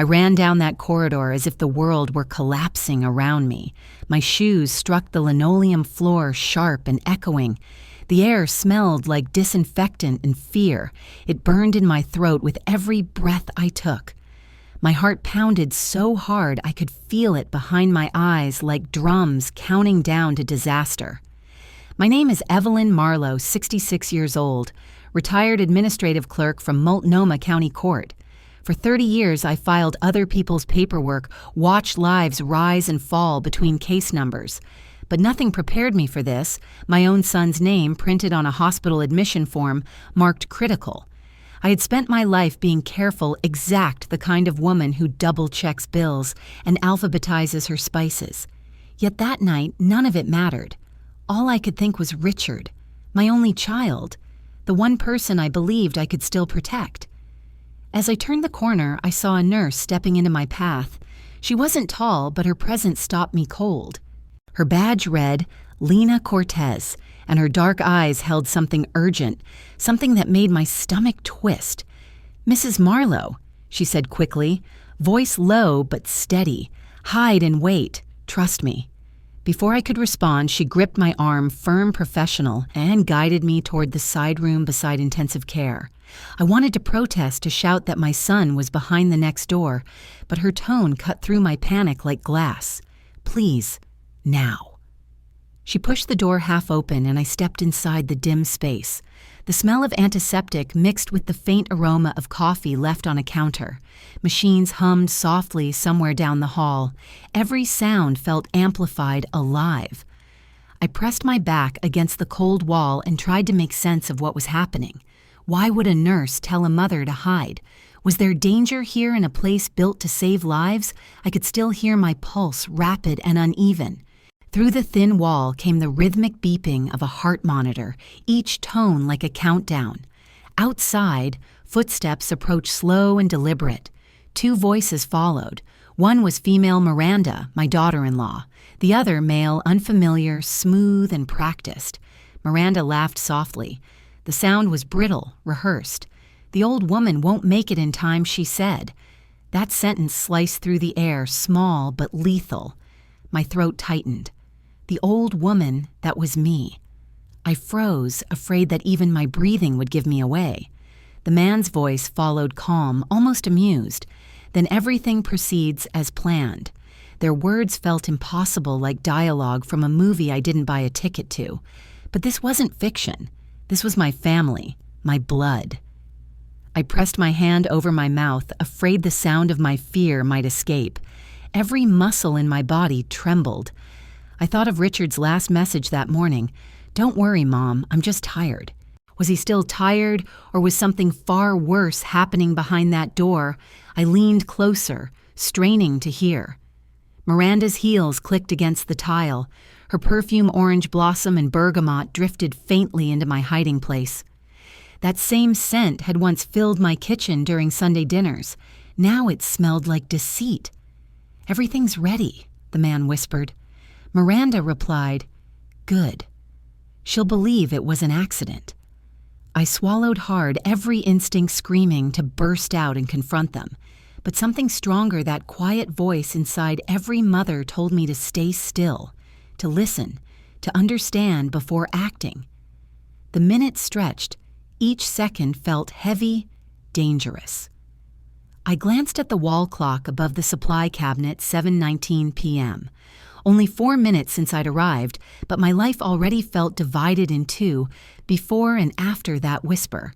I ran down that corridor as if the world were collapsing around me. My shoes struck the linoleum floor sharp and echoing. The air smelled like disinfectant and fear. It burned in my throat with every breath I took. My heart pounded so hard I could feel it behind my eyes like drums counting down to disaster. My name is Evelyn Marlowe, 66 years old, retired administrative clerk from Multnomah County Court. For 30 years, I filed other people's paperwork, watched lives rise and fall between case numbers. But nothing prepared me for this. My own son's name, printed on a hospital admission form, marked critical. I had spent my life being careful, exact the kind of woman who double-checks bills and alphabetizes her spices. Yet that night, none of it mattered. All I could think was Richard, my only child, the one person I believed I could still protect. As I turned the corner, I saw a nurse stepping into my path. She wasn't tall, but her presence stopped me cold. Her badge read, Lena Cortez, and her dark eyes held something urgent, something that made my stomach twist. "Mrs. Marlowe," she said quickly, voice low but steady. "Hide and wait. Trust me." Before I could respond, she gripped my arm, firm, professional, and guided me toward the side room beside intensive care. I wanted to protest, to shout that my son was behind the next door, but her tone cut through my panic like glass. "Please, now." She pushed the door half open, and I stepped inside the dim space. The smell of antiseptic mixed with the faint aroma of coffee left on a counter. Machines hummed softly somewhere down the hall. Every sound felt amplified, alive. I pressed my back against the cold wall and tried to make sense of what was happening. Why would a nurse tell a mother to hide? Was there danger here in a place built to save lives? I could still hear my pulse, rapid and uneven. Through the thin wall came the rhythmic beeping of a heart monitor, each tone like a countdown. Outside, footsteps approached slow and deliberate. 2 voices followed. One was female Miranda, my daughter-in-law. The other male, unfamiliar, smooth and practiced. Miranda laughed softly. The sound was brittle, rehearsed. "The old woman won't make it in time," she said. That sentence sliced through the air, small but lethal. My throat tightened. The old woman, that was me. I froze, afraid that even my breathing would give me away. The man's voice followed, calm, almost amused. Then everything proceeds as planned. Their words felt impossible, like dialogue from a movie I didn't buy a ticket to. But this wasn't fiction. This was my family, my blood. I pressed my hand over my mouth, afraid the sound of my fear might escape. Every muscle in my body trembled. I thought of Richard's last message that morning. "Don't worry, Mom, I'm just tired." Was he still tired, or was something far worse happening behind that door? I leaned closer, straining to hear. Miranda's heels clicked against the tile. Her perfume orange blossom and bergamot drifted faintly into my hiding place. That same scent had once filled my kitchen during Sunday dinners. Now it smelled like deceit. "Everything's ready," the man whispered. Miranda replied, "Good. She'll believe it was an accident." I swallowed hard, every instinct screaming to burst out and confront them. But something stronger, that quiet voice inside every mother, told me to stay still, to listen, to understand before acting. The minutes stretched. Each second felt heavy, dangerous. I glanced at the wall clock above the supply cabinet, 7:19 p.m. Only 4 minutes since I'd arrived, but my life already felt divided in two, before and after that whisper.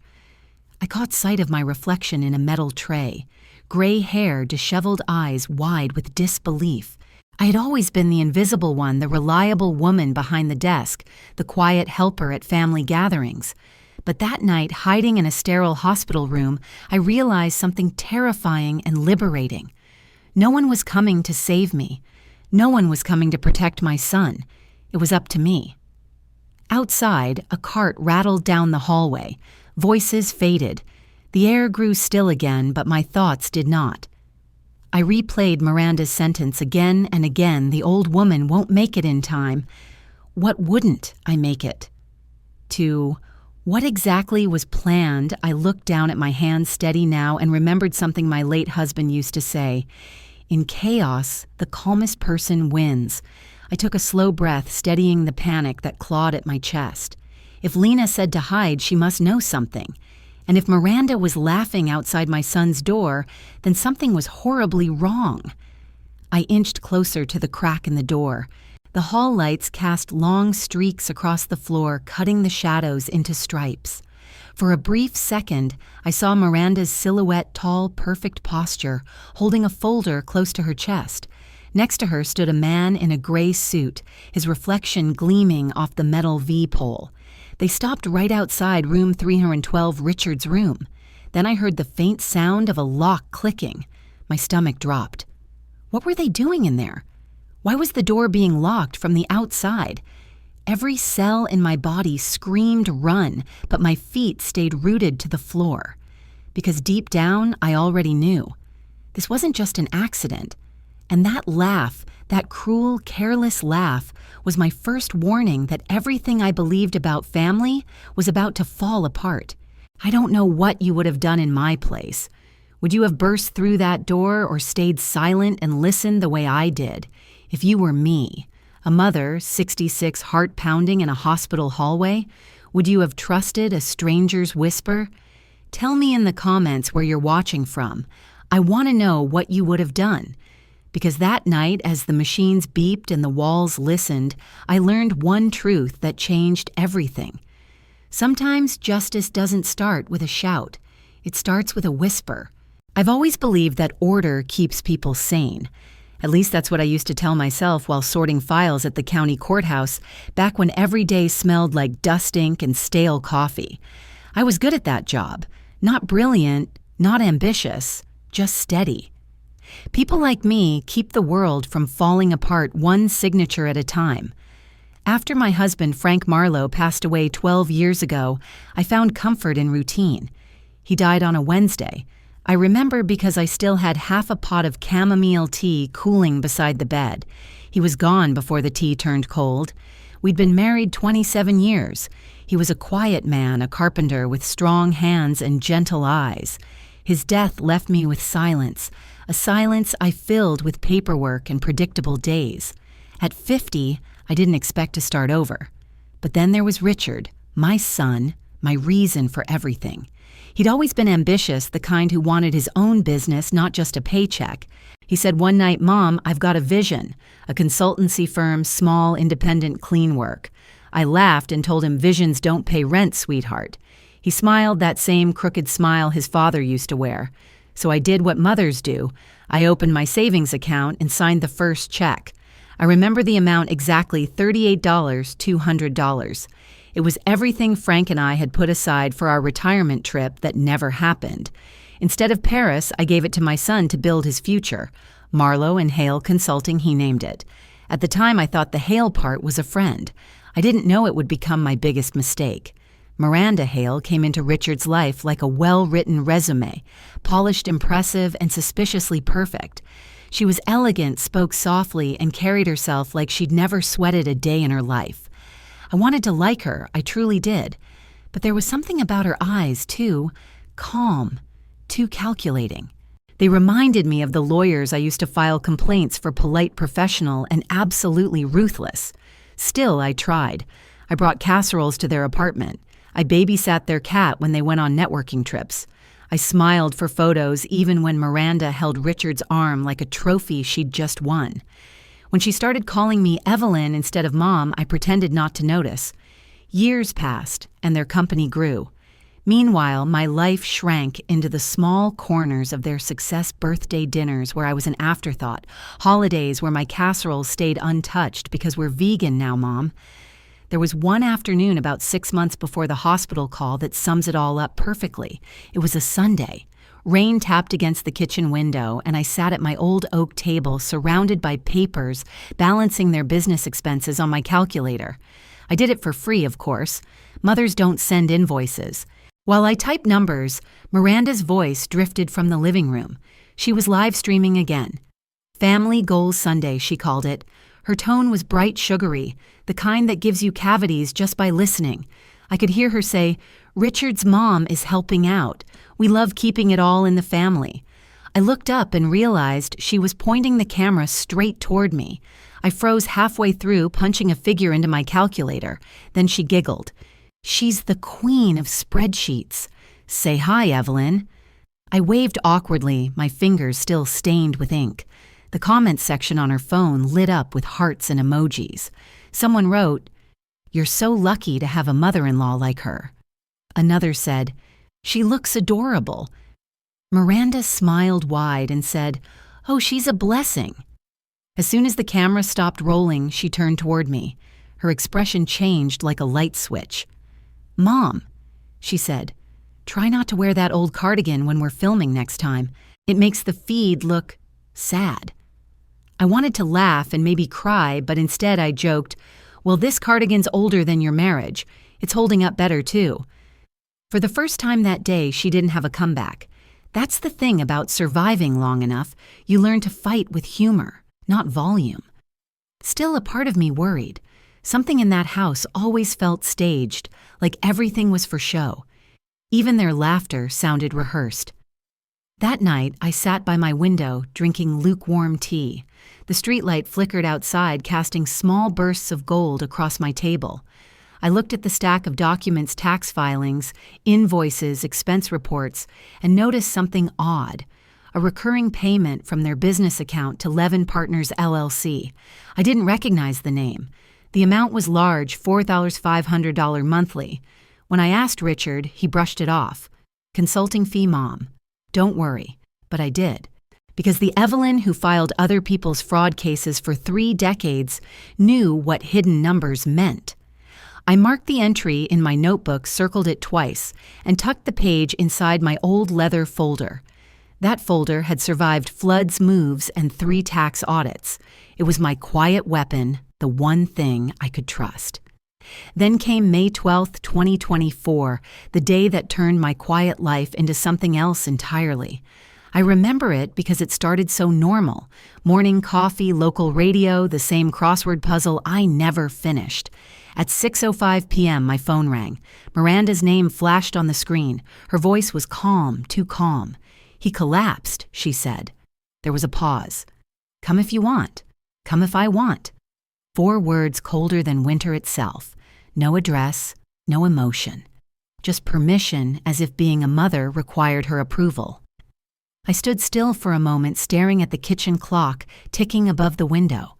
I caught sight of my reflection in a metal tray. Gray hair, disheveled eyes wide with disbelief. I had always been the invisible one, the reliable woman behind the desk, the quiet helper at family gatherings. But that night, hiding in a sterile hospital room, I realized something terrifying and liberating. No one was coming to save me. No one was coming to protect my son. It was up to me. Outside, a cart rattled down the hallway. Voices faded. The air grew still again, but my thoughts did not. I replayed Miranda's sentence again and again. "The old woman won't make it in time." What wouldn't I make it? To What exactly was planned? I looked down at my hands steady now and remembered something my late husband used to say. In chaos, the calmest person wins. I took a slow breath, steadying the panic that clawed at my chest. If Lena said to hide, she must know something. And if Miranda was laughing outside my son's door, then something was horribly wrong. I inched closer to the crack in the door. The hall lights cast long streaks across the floor, cutting the shadows into stripes. For a brief second, I saw Miranda's silhouette, tall, perfect posture, holding a folder close to her chest. Next to her stood a man in a gray suit, his reflection gleaming off the metal V-pole. They stopped right outside room 312, Richard's room. Then I heard the faint sound of a lock clicking. My stomach dropped. What were they doing in there? Why was the door being locked from the outside? Every cell in my body screamed run, but my feet stayed rooted to the floor. Because deep down, I already knew. This wasn't just an accident. And that laugh, that cruel, careless laugh, was my first warning that everything I believed about family was about to fall apart. I don't know what you would have done in my place. Would you have burst through that door or stayed silent and listened the way I did? If you were me, a mother, 66, heart pounding in a hospital hallway, would you have trusted a stranger's whisper? Tell me in the comments where you're watching from. I want to know what you would have done. Because that night, as the machines beeped and the walls listened, I learned one truth that changed everything. Sometimes justice doesn't start with a shout. It starts with a whisper. I've always believed that order keeps people sane. At least that's what I used to tell myself while sorting files at the county courthouse, back when every day smelled like dust ink and stale coffee. I was good at that job. Not brilliant, not ambitious, just steady. People like me keep the world from falling apart one signature at a time. After my husband, Frank Marlowe, passed away 12 years ago, I found comfort in routine. He died on a Wednesday. I remember because I still had half a pot of chamomile tea cooling beside the bed. He was gone before the tea turned cold. We'd been married 27 years. He was a quiet man, a carpenter with strong hands and gentle eyes. His death left me with silence, a silence I filled with paperwork and predictable days. At 50, I didn't expect to start over. But then there was Richard, my son, my reason for everything. He'd always been ambitious, the kind who wanted his own business, not just a paycheck. He said one night, "Mom, I've got a vision, a consultancy firm, small, independent, clean work." I laughed and told him visions don't pay rent, sweetheart. He smiled that same crooked smile his father used to wear. So I did what mothers do. I opened my savings account and signed the first check. I remember the amount exactly, $38, $200. It was everything Frank and I had put aside for our retirement trip that never happened. Instead of Paris, I gave it to my son to build his future. Marlowe and Hale Consulting, he named it. At the time, I thought the Hale part was a friend. I didn't know it would become my biggest mistake. Miranda Hale came into Richard's life like a well-written resume, polished, impressive, and suspiciously perfect. She was elegant, spoke softly, and carried herself like she'd never sweated a day in her life. I wanted to like her, I truly did. But there was something about her eyes, too, calm, too calculating. They reminded me of the lawyers I used to file complaints for, polite, professional, and absolutely ruthless. Still, I tried. I brought casseroles to their apartment. I babysat their cat when they went on networking trips. I smiled for photos even when Miranda held Richard's arm like a trophy she'd just won. When she started calling me Evelyn instead of Mom, I pretended not to notice. Years passed, and their company grew. Meanwhile, my life shrank into the small corners of their success birthday dinners where I was an afterthought, holidays where my casseroles stayed untouched because we're vegan now, Mom. There was one afternoon about 6 months before the hospital call that sums it all up perfectly. It was a Sunday. Rain tapped against the kitchen window, and I sat at my old oak table surrounded by papers, balancing their business expenses on my calculator. I did it for free, of course. Mothers don't send invoices. While I typed numbers, Miranda's voice drifted from the living room. She was live streaming again. Family Goals Sunday, she called it. Her tone was bright, sugary, the kind that gives you cavities just by listening. I could hear her say, "Richard's mom is helping out. We love keeping it all in the family." I looked up and realized she was pointing the camera straight toward me. I froze halfway through, punching a figure into my calculator. Then she giggled. "She's the queen of spreadsheets. Say hi, Evelyn." I waved awkwardly, my fingers still stained with ink. The comments section on her phone lit up with hearts and emojis. Someone wrote, "You're so lucky to have a mother-in-law like her." Another said, "She looks adorable." Miranda smiled wide and said, "Oh, she's a blessing." As soon as the camera stopped rolling, she turned toward me. Her expression changed like a light switch. "Mom," she said, "try not to wear that old cardigan when we're filming next time. It makes the feed look sad." I wanted to laugh and maybe cry, but instead I joked, "Well, this cardigan's older than your marriage. It's holding up better, too." For the first time that day, she didn't have a comeback. That's the thing about surviving long enough. You learn to fight with humor, not volume. Still, a part of me worried. Something in that house always felt staged, like everything was for show. Even their laughter sounded rehearsed. That night, I sat by my window, drinking lukewarm tea. The streetlight flickered outside, casting small bursts of gold across my table. I looked at the stack of documents, tax filings, invoices, expense reports, and noticed something odd. A recurring payment from their business account to Levin Partners LLC. I didn't recognize the name. The amount was large, $4,500 monthly. When I asked Richard, he brushed it off. "Consulting fee, Mom. Don't worry." But I did. Because the Evelyn who filed other people's fraud cases for 3 decades knew what hidden numbers meant. I marked the entry in my notebook, circled it twice, and tucked the page inside my old leather folder. That folder had survived floods, moves, and 3 tax audits. It was my quiet weapon, the one thing I could trust. Then came May 12th, 2024, the day that turned my quiet life into something else entirely. I remember it because it started so normal. Morning coffee, local radio, the same crossword puzzle I never finished. At 6:05 p.m., my phone rang. Miranda's name flashed on the screen. Her voice was calm, too calm. "He collapsed," she said. There was a pause. "Come if you want. Come if I want." 4 words colder than winter itself. No address, no emotion. Just permission, as if being a mother required her approval. I stood still for a moment, staring at the kitchen clock ticking above the window.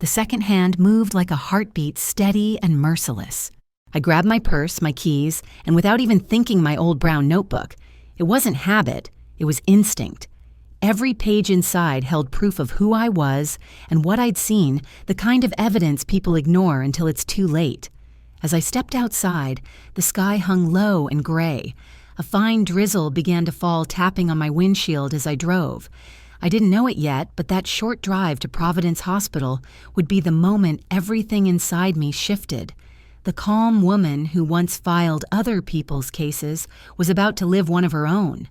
The second hand moved like a heartbeat, steady and merciless. I grabbed my purse, my keys, and without even thinking, my old brown notebook. It wasn't habit, it was instinct. Every page inside held proof of who I was and what I'd seen, the kind of evidence people ignore until it's too late. As I stepped outside, the sky hung low and gray. A fine drizzle began to fall, tapping on my windshield as I drove. I didn't know it yet, but that short drive to Providence Hospital would be the moment everything inside me shifted. The calm woman who once filed other people's cases was about to live one of her own.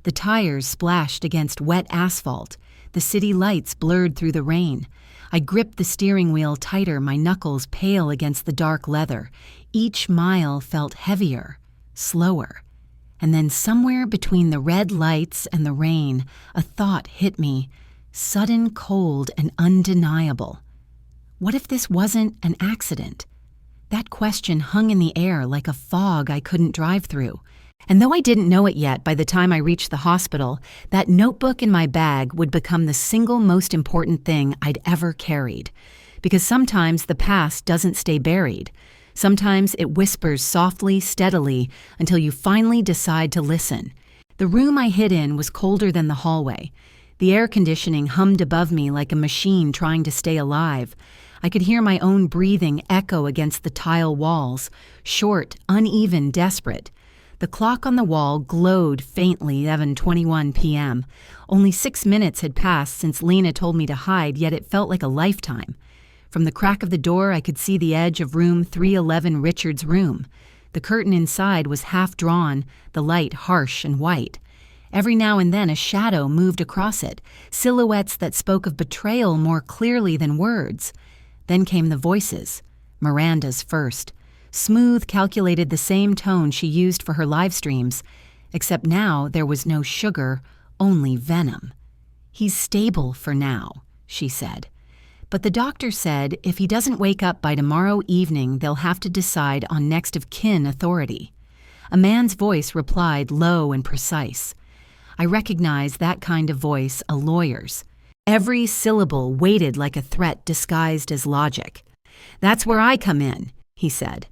The tires splashed against wet asphalt. The city lights blurred through the rain. I gripped the steering wheel tighter, my knuckles pale against the dark leather. Each mile felt heavier, slower. And then somewhere between the red lights and the rain, a thought hit me, sudden, cold, and undeniable. What if this wasn't an accident? That question hung in the air like a fog I couldn't drive through. And though I didn't know it yet by the time I reached the hospital, that notebook in my bag would become the single most important thing I'd ever carried. Because sometimes the past doesn't stay buried. Sometimes it whispers softly, steadily, until you finally decide to listen. The room I hid in was colder than the hallway. The air conditioning hummed above me like a machine trying to stay alive. I could hear my own breathing echo against the tile walls, short, uneven, desperate. The clock on the wall glowed faintly, 11:21 p.m. Only 6 minutes had passed since Lena told me to hide, yet it felt like a lifetime. From the crack of the door, I could see the edge of room 311, Richard's room. The curtain inside was half drawn, the light harsh and white. Every now and then a shadow moved across it, silhouettes that spoke of betrayal more clearly than words. Then came the voices, Miranda's first. Smooth calculated the same tone she used for her live streams, except now there was no sugar, only venom. "He's stable for now," she said. But the doctor said if he doesn't wake up by tomorrow evening, they'll have to decide on next of kin authority. A man's voice replied, low and precise. I recognized that kind of voice, a lawyer's. Every syllable weighted like a threat disguised as logic. "That's where I come in," he said.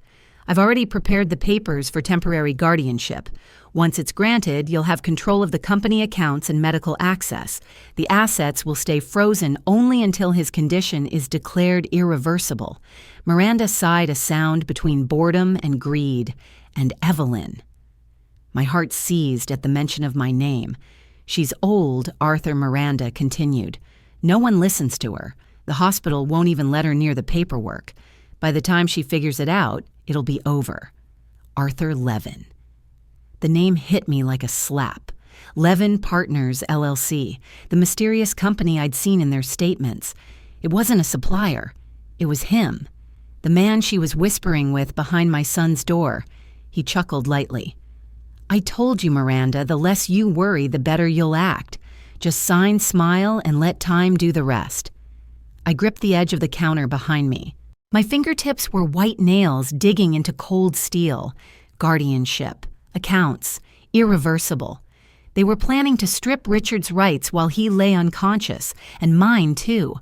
"I've already prepared the papers for temporary guardianship. Once it's granted, you'll have control of the company accounts and medical access. The assets will stay frozen only until his condition is declared irreversible." Miranda sighed a sound between boredom and greed. "And Evelyn." My heart seized at the mention of my name. "She's old," Arthur Miranda continued. "No one listens to her. The hospital won't even let her near the paperwork. By the time she figures it out, it'll be over." Arthur Levin. The name hit me like a slap. Levin Partners, LLC, the mysterious company I'd seen in their statements. It wasn't a supplier. It was him. The man she was whispering with behind my son's door. He chuckled lightly. "I told you, Miranda, the less you worry, the better you'll act. Just sign, smile, and let time do the rest." I gripped the edge of the counter behind me. My fingertips were white nails digging into cold steel. Guardianship, accounts, irreversible. They were planning to strip Richard's rights while he lay unconscious, and mine too.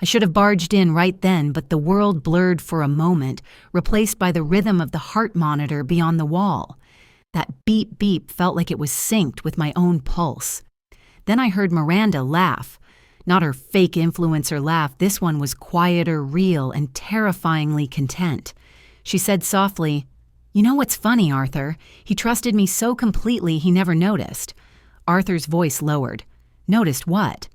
I should have barged in right then, but the world blurred for a moment, replaced by the rhythm of the heart monitor beyond the wall. That beep-beep felt like it was synced with my own pulse. Then I heard Miranda laugh. Not her fake influencer laugh, this one was quieter, real, and terrifyingly content. She said softly, "You know what's funny, Arthur? He trusted me so completely he never noticed." Arthur's voice lowered. "Noticed what?"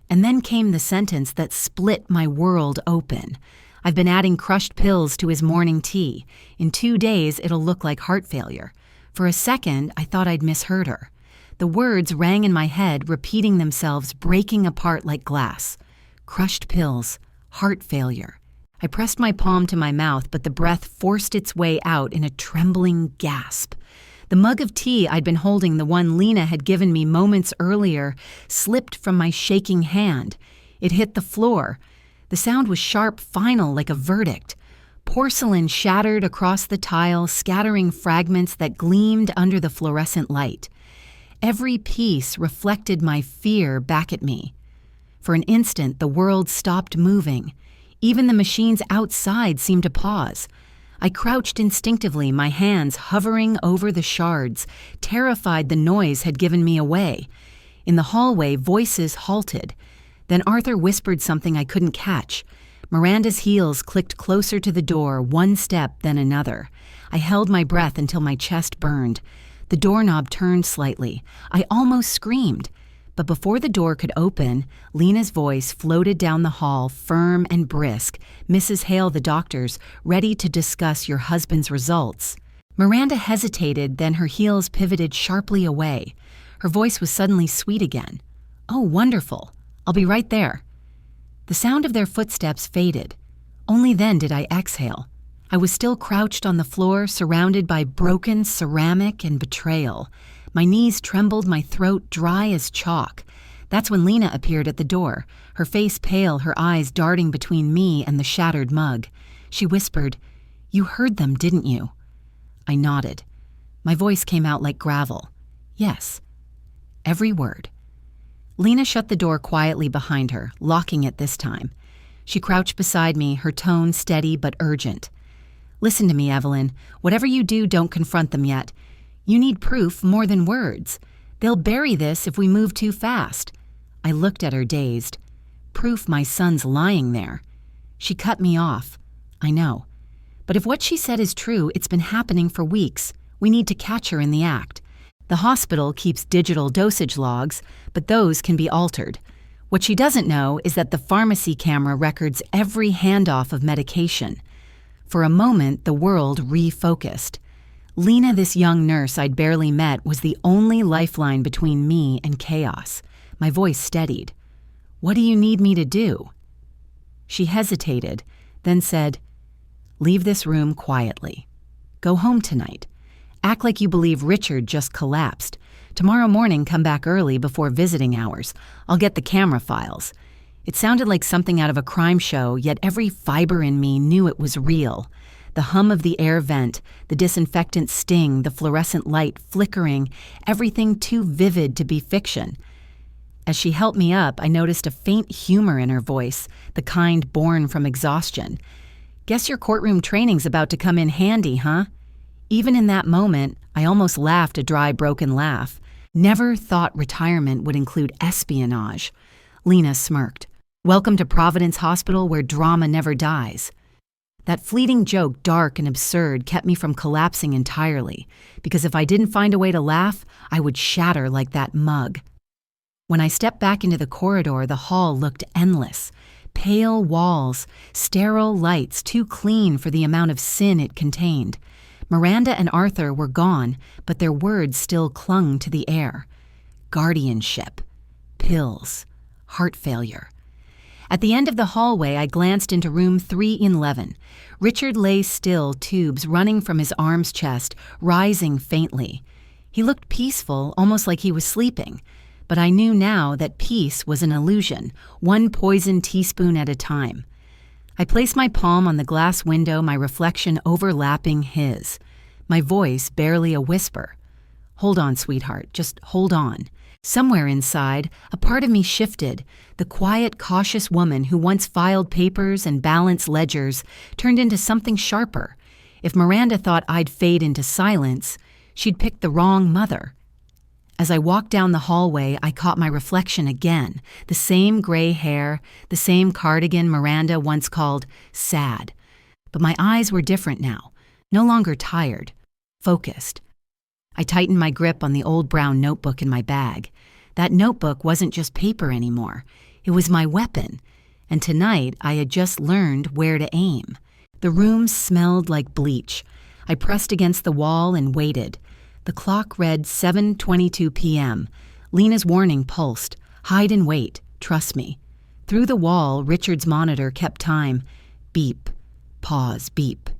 And then came the sentence that split my world open. "I've been adding crushed pills to his morning tea. In 2 days, it'll look like heart failure." For a second, I thought I'd misheard her. The words rang in my head, repeating themselves, breaking apart like glass. Crushed pills, heart failure. I pressed my palm to my mouth, but the breath forced its way out in a trembling gasp. The mug of tea I'd been holding, the one Lena had given me moments earlier, slipped from my shaking hand. It hit the floor. The sound was sharp, final, like a verdict. Porcelain shattered across the tile, scattering fragments that gleamed under the fluorescent light. Every piece reflected my fear back at me. For an instant, the world stopped moving. Even the machines outside seemed to pause. I crouched instinctively, my hands hovering over the shards, terrified the noise had given me away. In the hallway, voices halted. Then Arthur whispered something I couldn't catch. Miranda's heels clicked closer to the door, one step, then another. I held my breath until my chest burned. The doorknob turned slightly. I almost screamed. But before the door could open, Lena's voice floated down the hall, firm and brisk. "Mrs. Hale, the doctors, ready to discuss your husband's results." Miranda hesitated, then her heels pivoted sharply away. Her voice was suddenly sweet again. "Oh, wonderful. I'll be right there." The sound of their footsteps faded. Only then did I exhale. I was still crouched on the floor, surrounded by broken ceramic and betrayal. My knees trembled, my throat dry as chalk. That's when Lena appeared at the door, her face pale, her eyes darting between me and the shattered mug. She whispered, "You heard them, didn't you?" I nodded. My voice came out like gravel. "Yes." Every word. Lena shut the door quietly behind her, locking it this time. She crouched beside me, her tone steady but urgent. "Listen to me, Evelyn. Whatever you do, don't confront them yet. You need proof more than words. They'll bury this if we move too fast." I looked at her dazed. "Proof my son's lying there." She cut me off. "I know. But if what she said is true, it's been happening for weeks. We need to catch her in the act. The hospital keeps digital dosage logs, but those can be altered. What she doesn't know is that the pharmacy camera records every handoff of medication." For a moment, the world refocused. Lena, this young nurse I'd barely met, was the only lifeline between me and chaos. My voice steadied. "What do you need me to do?" She hesitated, then said, "Leave this room quietly." Go home tonight. Act like you believe Richard just collapsed. Tomorrow morning, come back early before visiting hours. I'll get the camera files." It sounded like something out of a crime show, yet every fiber in me knew it was real. The hum of the air vent, the disinfectant sting, the fluorescent light flickering, everything too vivid to be fiction. As she helped me up, I noticed a faint humor in her voice, the kind born from exhaustion. "Guess your courtroom training's about to come in handy, huh?" Even in that moment, I almost laughed a dry, broken laugh. Never thought retirement would include espionage. Lena smirked. "Welcome to Providence Hospital, where drama never dies." That fleeting joke, dark and absurd, kept me from collapsing entirely, because if I didn't find a way to laugh, I would shatter like that mug. When I stepped back into the corridor, the hall looked endless. Pale walls, sterile lights too clean for the amount of sin it contained. Miranda and Arthur were gone, but their words still clung to the air. Guardianship. Pills. Heart failure. At the end of the hallway, I glanced into room 311. Richard lay still, tubes running from his arm's chest, rising faintly. He looked peaceful, almost like he was sleeping. But I knew now that peace was an illusion, one poisoned teaspoon at a time. I placed my palm on the glass window, my reflection overlapping his. My voice barely a whisper. "Hold on, sweetheart, just hold on." Somewhere inside, a part of me shifted. The quiet, cautious woman who once filed papers and balanced ledgers turned into something sharper. If Miranda thought I'd fade into silence, she'd picked the wrong mother. As I walked down the hallway, I caught my reflection again, the same gray hair, the same cardigan Miranda once called sad. But my eyes were different now, no longer tired, focused. I tightened my grip on the old brown notebook in my bag. That notebook wasn't just paper anymore. It was my weapon. And tonight, I had just learned where to aim. The room smelled like bleach. I pressed against the wall and waited. The clock read 7:22 p.m. Lena's warning pulsed. "Hide and wait. Trust me." Through the wall, Richard's monitor kept time. Beep. Pause. Beep.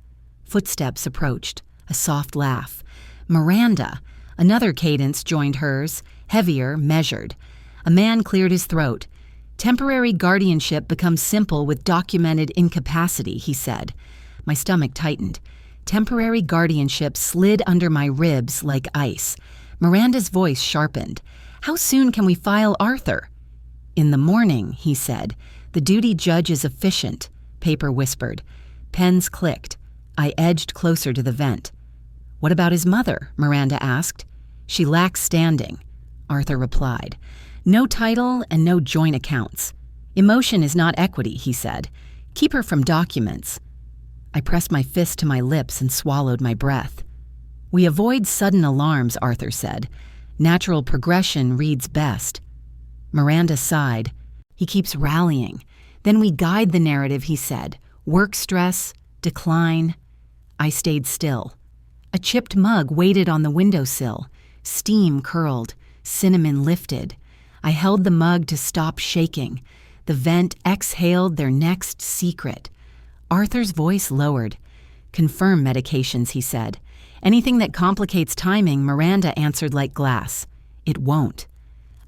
Footsteps approached. A soft laugh. Miranda. Another cadence joined hers, heavier, measured. A man cleared his throat. "Temporary guardianship becomes simple with documented incapacity," he said. My stomach tightened. Temporary guardianship slid under my ribs like ice. Miranda's voice sharpened. "How soon can we file Arthur?" "In the morning," he said. "The duty judge is efficient," paper whispered. Pens clicked. I edged closer to the vent. "What about his mother?" Miranda asked. "She lacks standing," Arthur replied. "No title and no joint accounts. Emotion is not equity," he said. "Keep her from documents." I pressed my fist to my lips and swallowed my breath. "We avoid sudden alarms," Arthur said. "Natural progression reads best." Miranda sighed. "He keeps rallying. Then we guide the narrative," he said. "Work stress, decline." I stayed still. A chipped mug waited on the windowsill. Steam curled. Cinnamon lifted. I held the mug to stop shaking. The vent exhaled their next secret. Arthur's voice lowered. "Confirm medications," he said. "Anything that complicates timing," Miranda answered like glass. "It won't."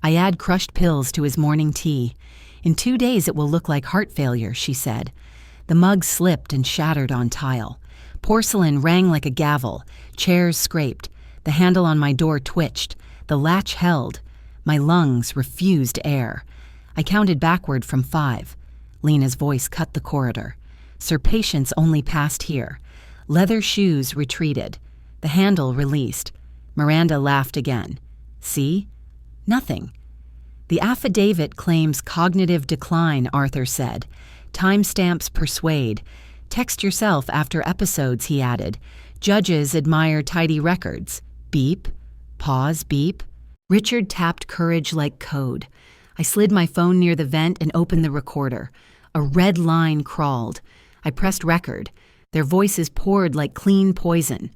I add crushed pills to his morning tea. "In 2 days it will look like heart failure," she said. The mug slipped and shattered on tile. Porcelain rang like a gavel. Chairs scraped. The handle on my door twitched. The latch held. My lungs refused air. I counted backward from 5. Lena's voice cut the corridor. "Sir Patience only passed here." Leather shoes retreated. The handle released. Miranda laughed again. "See? Nothing." "The affidavit claims cognitive decline," Arthur said. "Timestamps persuade. Text yourself after episodes," he added. "Judges admire tidy records." Beep. Pause. Beep. Richard tapped courage like code. I slid my phone near the vent and opened the recorder. A red line crawled. I pressed record. Their voices poured like clean poison.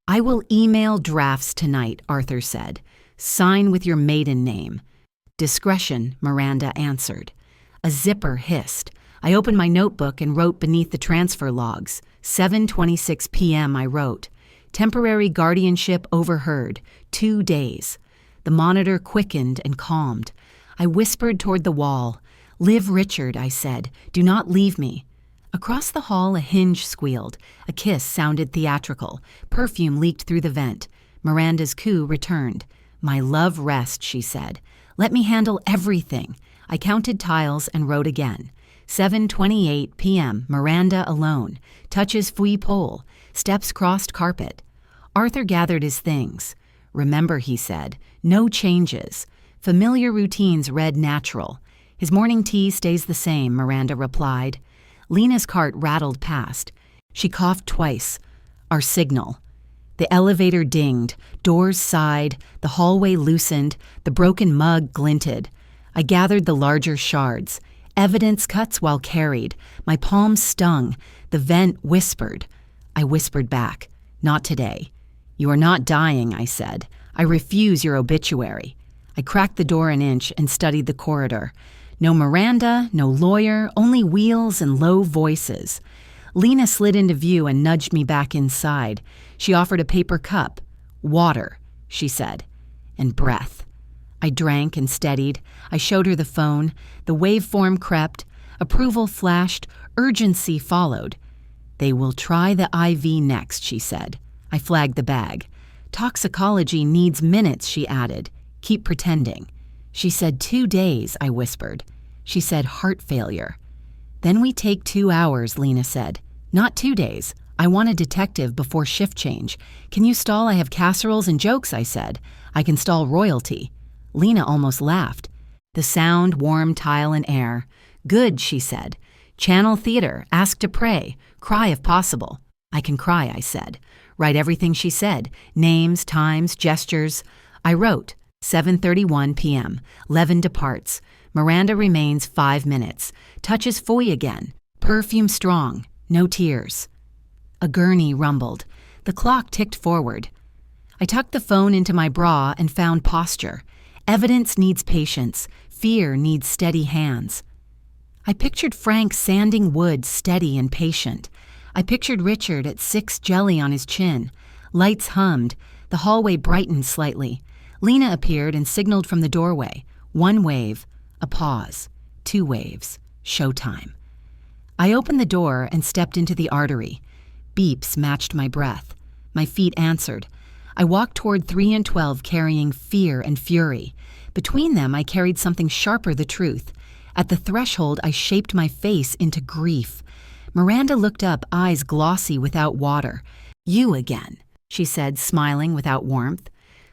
"I will email drafts tonight," Arthur said. "Sign with your maiden name." "Discretion," Miranda answered. A zipper hissed. I opened my notebook and wrote beneath the transfer logs. 7:26 p.m. I wrote. Temporary guardianship overheard. 2 days. The monitor quickened and calmed. I whispered toward the wall. "Live, Richard," I said. "Do not leave me." Across the hall, a hinge squealed. A kiss sounded theatrical. Perfume leaked through the vent. Miranda's coo returned. "My love rest," she said. "Let me handle everything." I counted tiles and wrote again. 7:28 p.m. Miranda alone. Touches fouille pole. Steps crossed carpet. Arthur gathered his things. "Remember," he said, "no changes." Familiar routines read natural. "His morning tea stays the same," Miranda replied. Lena's cart rattled past. She coughed twice. Our signal. The elevator dinged. Doors sighed. The hallway loosened. The broken mug glinted. I gathered the larger shards. Evidence cuts while carried. My palms stung. The vent whispered. I whispered back. "Not today." "You are not dying," I said. "I refuse your obituary." I cracked the door an inch and studied the corridor. No Miranda, no lawyer, only wheels and low voices. Lena slid into view and nudged me back inside. She offered a paper cup. "Water," she said, and breath. I drank and steadied. I showed her the phone. The waveform crept. Approval flashed. Urgency followed. "They will try the IV next," she said. I flagged the bag. "Toxicology needs minutes," she added. "Keep pretending." She said 2 days, I whispered. She said heart failure. "Then we take 2 hours," Lena said. "Not 2 days. I want a detective before shift change. Can you stall? I have casseroles and jokes," I said. "I can stall royalty." Lena almost laughed. The sound warmed tile and air. "Good," she said. "Channel theater. Ask to pray. Cry if possible." "I can cry," I said. Write everything she said. Names, times, gestures. I wrote. 7:31 p.m. Levin departs. Miranda remains 5 minutes. Touches Foy again. Perfume strong. No tears. A gurney rumbled. The clock ticked forward. I tucked the phone into my bra and found posture. Evidence needs patience. Fear needs steady hands. I pictured Frank sanding wood, steady and patient. I pictured Richard at 6 jelly on his chin. Lights hummed. The hallway brightened slightly. Lena appeared and signaled from the doorway. 1 wave. A pause. 2 waves. Showtime. I opened the door and stepped into the artery. Beeps matched my breath. My feet answered. I walked toward 3 and 12 carrying fear and fury. Between them I carried something sharper, the truth. At the threshold I shaped my face into grief. Miranda looked up, eyes glossy without water. "You again," she said, smiling without warmth.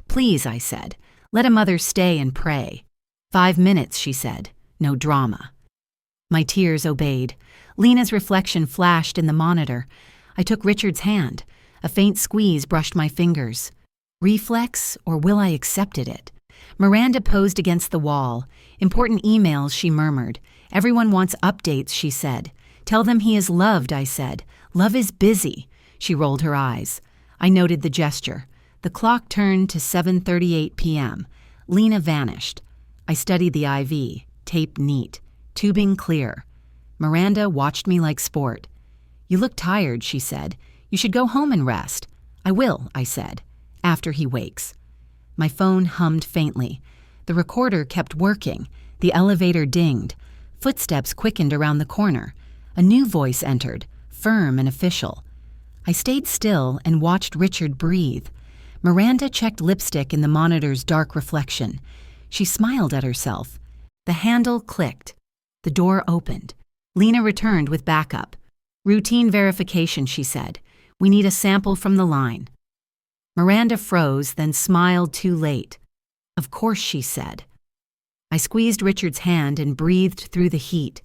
"Please," I said. "Let a mother stay and pray." 5 minutes, she said. No drama. My tears obeyed. Lena's reflection flashed in the monitor. I took Richard's hand. A faint squeeze brushed my fingers. Reflex, or will I accepted it? Miranda posed against the wall. "Important emails," she murmured. "Everyone wants updates," she said. "Tell them he is loved," I said. "Love is busy." She rolled her eyes. I noted the gesture. The clock turned to 7:38 p.m. Lena vanished. I studied the IV. Tape neat. Tubing clear. Miranda watched me like sport. "You look tired," she said. "You should go home and rest." "I will," I said. "After he wakes." My phone hummed faintly. The recorder kept working. The elevator dinged. Footsteps quickened around the corner. A new voice entered, firm and official. I stayed still and watched Richard breathe. Miranda checked lipstick in the monitor's dark reflection. She smiled at herself. The handle clicked. The door opened. Lena returned with backup. "Routine verification," she said. "We need a sample from the line." Miranda froze, then smiled too late. "Of course," she said. I squeezed Richard's hand and breathed through the heat.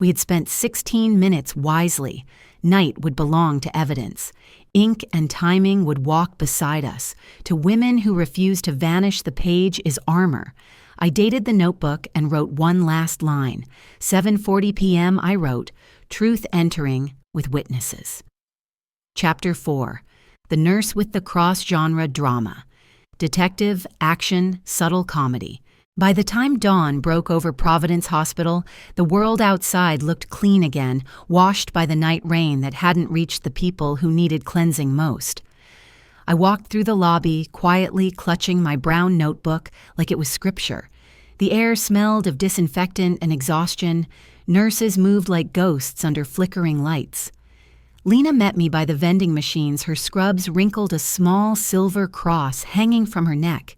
We had spent 16 minutes wisely. Night would belong to evidence. Ink and timing would walk beside us. To women who refuse to vanish, the page is armor. I dated the notebook and wrote one last line. 7:40 p.m. I wrote, "Truth entering with witnesses." Chapter 4. The Nurse with the Cross-Genre Drama. Detective, action, subtle comedy. By the time dawn broke over Providence Hospital, the world outside looked clean again, washed by the night rain that hadn't reached the people who needed cleansing most. I walked through the lobby, quietly clutching my brown notebook like it was scripture. The air smelled of disinfectant and exhaustion. Nurses moved like ghosts under flickering lights. Lena met me by the vending machines, her scrubs wrinkled a small silver cross hanging from her neck.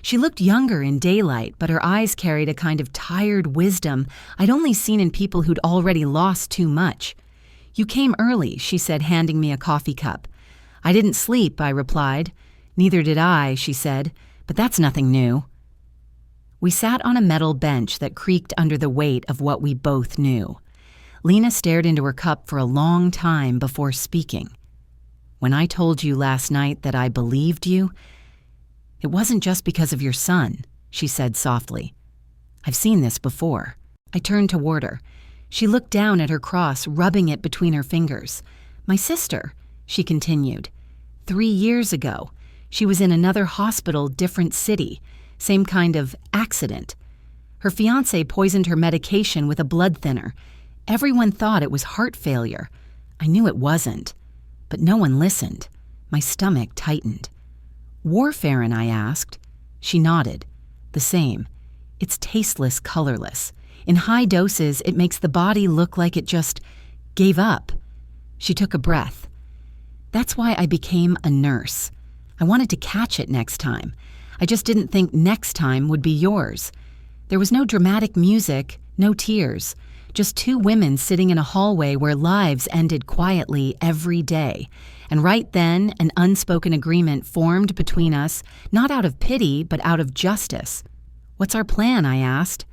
She looked younger in daylight, but her eyes carried a kind of tired wisdom I'd only seen in people who'd already lost too much. "You came early," she said, handing me a coffee cup. "I didn't sleep," I replied. "Neither did I," she said, "but that's nothing new." We sat on a metal bench that creaked under the weight of what we both knew. Lena stared into her cup for a long time before speaking. "When I told you last night that I believed you, it wasn't just because of your son," she said softly. "I've seen this before." I turned toward her. She looked down at her cross, rubbing it between her fingers. "My sister," she continued. 3 years ago, she was in another hospital, different city, same kind of accident. Her fiancé poisoned her medication with a blood thinner. Everyone thought it was heart failure. I knew it wasn't, but no one listened. My stomach tightened. "Warfarin?" I asked. She nodded. "The same. It's tasteless, colorless. In high doses, it makes the body look like it just gave up." She took a breath. "That's why I became a nurse. I wanted to catch it next time. I just didn't think next time would be yours." There was no dramatic music, no tears, just 2 women sitting in a hallway where lives ended quietly every day. And right then, an unspoken agreement formed between us, not out of pity, but out of justice. "What's our plan?" I asked.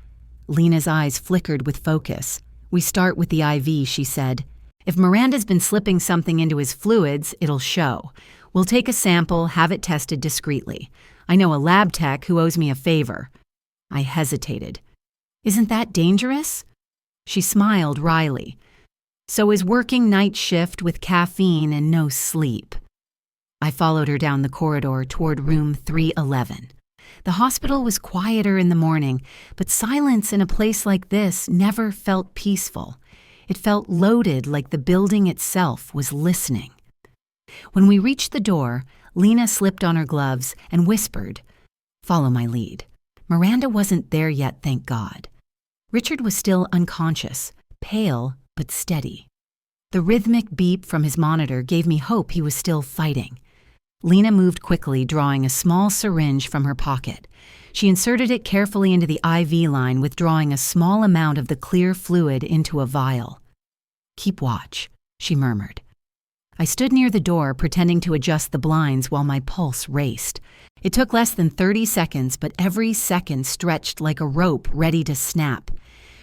Lena's eyes flickered with focus. "We start with the IV," she said. "If Miranda's been slipping something into his fluids, it'll show. We'll take a sample, have it tested discreetly. I know a lab tech who owes me a favor." I hesitated. "Isn't that dangerous?" She smiled wryly. "So is working night shift with caffeine and no sleep." I followed her down the corridor toward room 311. The hospital was quieter in the morning, but silence in a place like this never felt peaceful. It felt loaded, like the building itself was listening. When we reached the door, Lena slipped on her gloves and whispered, "Follow my lead." Miranda wasn't there yet, thank God. Richard was still unconscious, pale but steady. The rhythmic beep from his monitor gave me hope he was still fighting. Lena moved quickly, drawing a small syringe from her pocket. She inserted it carefully into the IV line, withdrawing a small amount of the clear fluid into a vial. "Keep watch," she murmured. I stood near the door, pretending to adjust the blinds while my pulse raced. It took less than 30 seconds, but every second stretched like a rope ready to snap.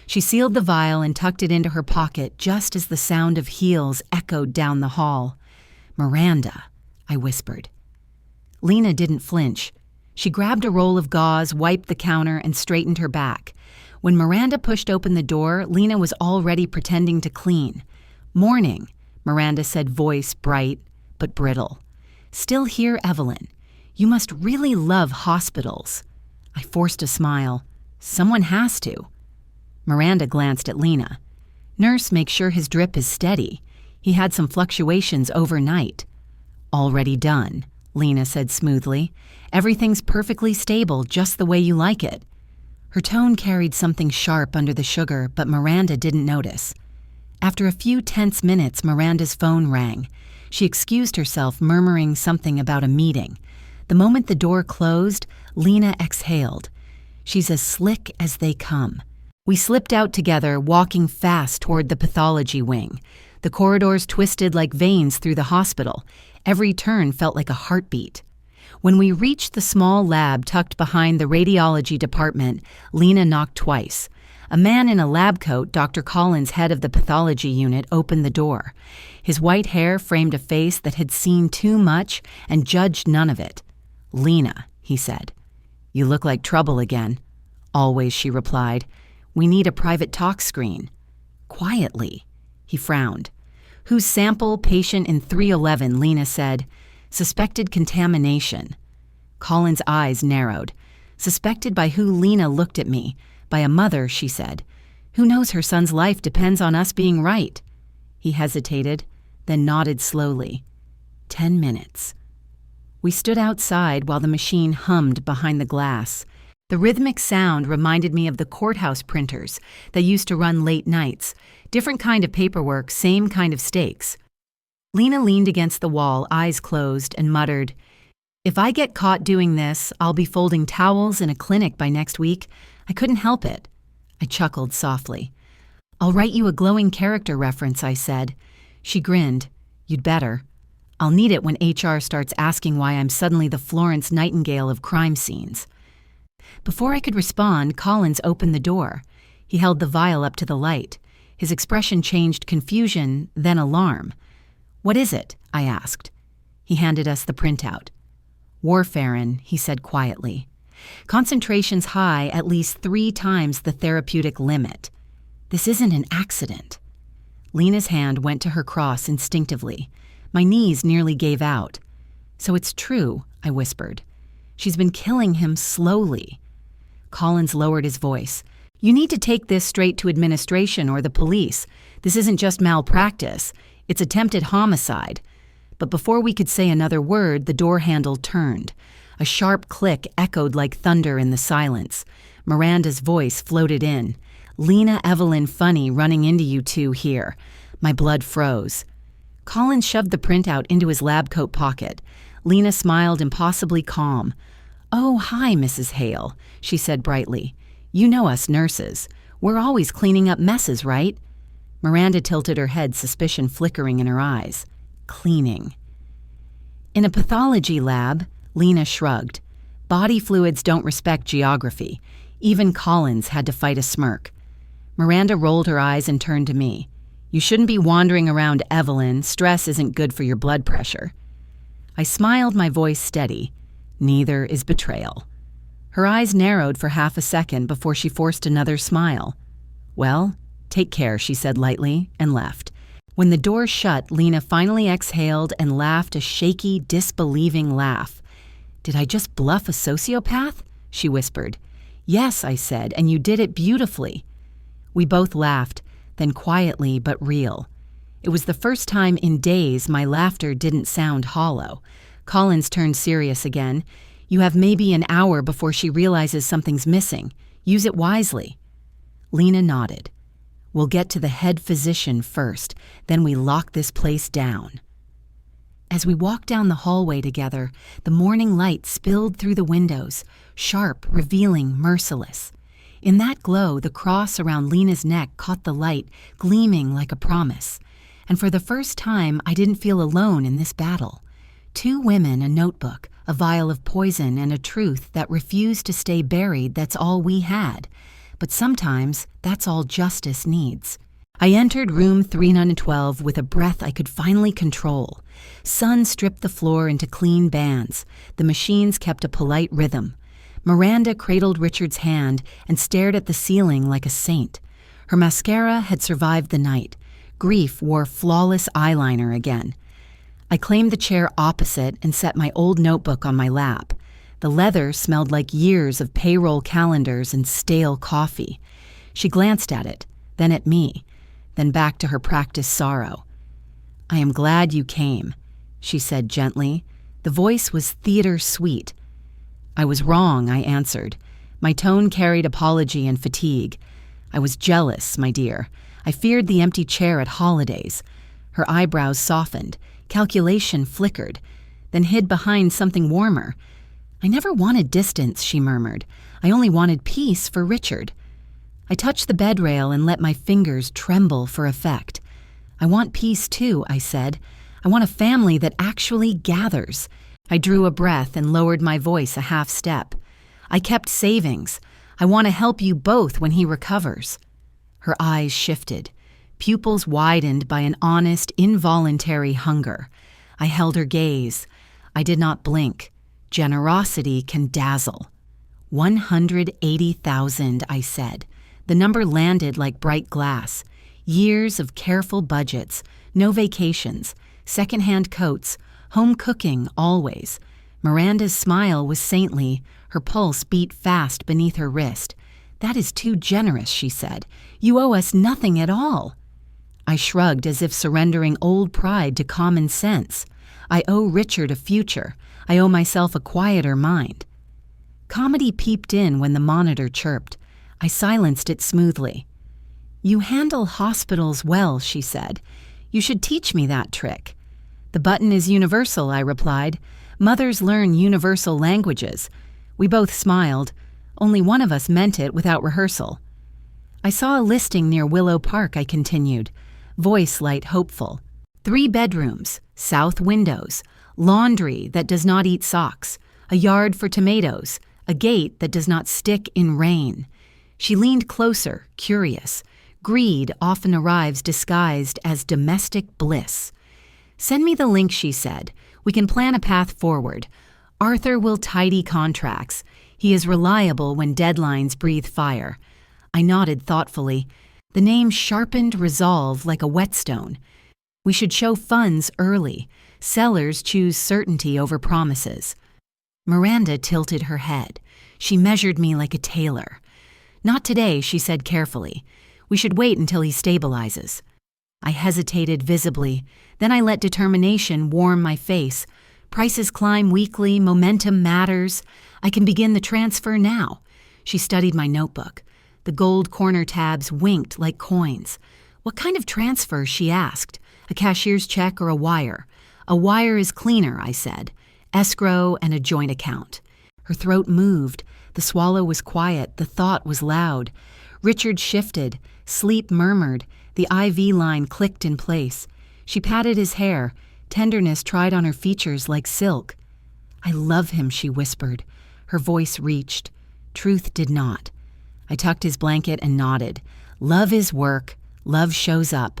She sealed the vial and tucked it into her pocket just as the sound of heels echoed down the hall. "Miranda," I whispered. Lena didn't flinch. She grabbed a roll of gauze, wiped the counter, and straightened her back. When Miranda pushed open the door, Lena was already pretending to clean. "Morning," Miranda said, voice bright but brittle. "Still here, Evelyn. You must really love hospitals." I forced a smile. "Someone has to." Miranda glanced at Lena. "Nurse makes sure his drip is steady. He had some fluctuations overnight." "Already done," Lena said smoothly. "Everything's perfectly stable, just the way you like it." Her tone carried something sharp under the sugar, but Miranda didn't notice. After a few tense minutes, Miranda's phone rang. She excused herself, murmuring something about a meeting. The moment the door closed, Lena exhaled. "She's as slick as they come." We slipped out together, walking fast toward the pathology wing. The corridors twisted like veins through the hospital. Every turn felt like a heartbeat. When we reached the small lab tucked behind the radiology department, Lena knocked twice. A man in a lab coat, Dr. Collins, head of the pathology unit, opened the door. His white hair framed a face that had seen too much and judged none of it. "Lena," he said. "You look like trouble again." "Always," she replied. "We need a private talk screen." "Quietly." He frowned. "Whose sample? Patient in 311, Lena said. "Suspected contamination." Colin's eyes narrowed. "Suspected by who?" Lena looked at me. "By a mother," she said. "Who knows her son's life depends on us being right." He hesitated, then nodded slowly. 10 minutes. We stood outside while the machine hummed behind the glass. The rhythmic sound reminded me of the courthouse printers that used to run late nights. Different kind of paperwork, same kind of stakes. Lena leaned against the wall, eyes closed, and muttered, "If I get caught doing this, I'll be folding towels in a clinic by next week. I couldn't help it." I chuckled softly. "I'll write you a glowing character reference," I said. She grinned. "You'd better. I'll need it when HR starts asking why I'm suddenly the Florence Nightingale of crime scenes." Before I could respond, Collins opened the door. He held the vial up to the light. His expression changed confusion, then alarm. "What is it?" I asked. He handed us the printout. "Warfarin," he said quietly. "Concentrations high, at least 3 times the therapeutic limit. This isn't an accident." Lena's hand went to her cross instinctively. My knees nearly gave out. "So it's true," I whispered. "She's been killing him slowly." Collins lowered his voice. "You need to take this straight to administration or the police. This isn't just malpractice. It's attempted homicide." But before we could say another word, the door handle turned. A sharp click echoed like thunder in the silence. Miranda's voice floated in. "Lena Evelyn Funny running into you two here." My blood froze. Collins shoved the printout into his lab coat pocket. Lena smiled impossibly calm. "Oh, hi, Mrs. Hale," she said brightly. "You know us nurses. We're always cleaning up messes, right?" Miranda tilted her head, suspicion flickering in her eyes. "Cleaning." "In a pathology lab," Lena shrugged. "Body fluids don't respect geography." Even Collins had to fight a smirk. Miranda rolled her eyes and turned to me. "You shouldn't be wandering around, Evelyn. Stress isn't good for your blood pressure." I smiled, my voice steady. "Neither is betrayal." Her eyes narrowed for half a second before she forced another smile. "Well, take care," she said lightly, and left. When the door shut, Lena finally exhaled and laughed a shaky, disbelieving laugh. "Did I just bluff a sociopath?" she whispered. "Yes," I said, "and you did it beautifully." We both laughed, then quietly but real. It was the first time in days my laughter didn't sound hollow. Collins turned serious again. "You have maybe an hour before she realizes something's missing. Use it wisely." Lena nodded. "We'll get to the head physician first, then we lock this place down." As we walked down the hallway together, the morning light spilled through the windows, sharp, revealing, merciless. In that glow, the cross around Lena's neck caught the light, gleaming like a promise. And for the first time, I didn't feel alone in this battle. 2 women, a notebook, a vial of poison, and a truth that refused to stay buried, that's all we had. But sometimes, that's all justice needs. I entered room 312 with a breath I could finally control. Sun stripped the floor into clean bands. The machines kept a polite rhythm. Miranda cradled Richard's hand and stared at the ceiling like a saint. Her mascara had survived the night. Grief wore flawless eyeliner again. I claimed the chair opposite and set my old notebook on my lap. The leather smelled like years of payroll calendars and stale coffee. She glanced at it, then at me, then back to her practiced sorrow. "I am glad you came," she said gently. The voice was theater sweet. "I was wrong," I answered. My tone carried apology and fatigue. "I was jealous, my dear. I feared the empty chair at holidays." Her eyebrows softened. Calculation flickered, then hid behind something warmer. "I never wanted distance," she murmured. "I only wanted peace for Richard." I touched the bed rail and let my fingers tremble for effect. "I want peace too," I said. "I want a family that actually gathers." I drew a breath and lowered my voice a half step. "I kept savings. I want to help you both when he recovers." Her eyes shifted. Pupils widened by an honest, involuntary hunger. I held her gaze. I did not blink. Generosity can dazzle. 180,000, I said. The number landed like bright glass. Years of careful budgets, no vacations, second-hand coats, home cooking always. Miranda's smile was saintly. Her pulse beat fast beneath her wrist. "That is too generous," she said. "You owe us nothing at all." I shrugged as if surrendering old pride to common sense. I owe Richard a future. I owe myself a quieter mind. Comedy peeped in when the monitor chirped. I silenced it smoothly. "You handle hospitals well," she said. "You should teach me that trick." "The button is universal," I replied. "Mothers learn universal languages." We both smiled. Only one of us meant it without rehearsal. "I saw a listing near Willow Park," I continued, voice light hopeful. 3 bedrooms, south windows, laundry that does not eat socks, a yard for tomatoes, a gate that does not stick in rain. She leaned closer, curious. Greed often arrives disguised as domestic bliss. "Send me the link," she said. "We can plan a path forward. Arthur will tidy contracts. He is reliable when deadlines breathe fire." I nodded thoughtfully. The name sharpened resolve like a whetstone. We should show funds early. Sellers choose certainty over promises. Miranda tilted her head. She measured me like a tailor. "Not today," she said carefully. "We should wait until he stabilizes." I hesitated visibly. Then I let determination warm my face. Prices climb weekly, momentum matters. I can begin the transfer now. She studied my notebook. The gold corner tabs winked like coins. "What kind of transfer?" she asked. "A cashier's check or a wire?" "A wire is cleaner," I said. "Escrow and a joint account." Her throat moved. The swallow was quiet. The thought was loud. Richard shifted. Sleep murmured. The IV line clicked in place. She patted his hair. Tenderness tried on her features like silk. "I love him," she whispered. Her voice reached. Truth did not. I tucked his blanket and nodded. "Love is work. Love shows up."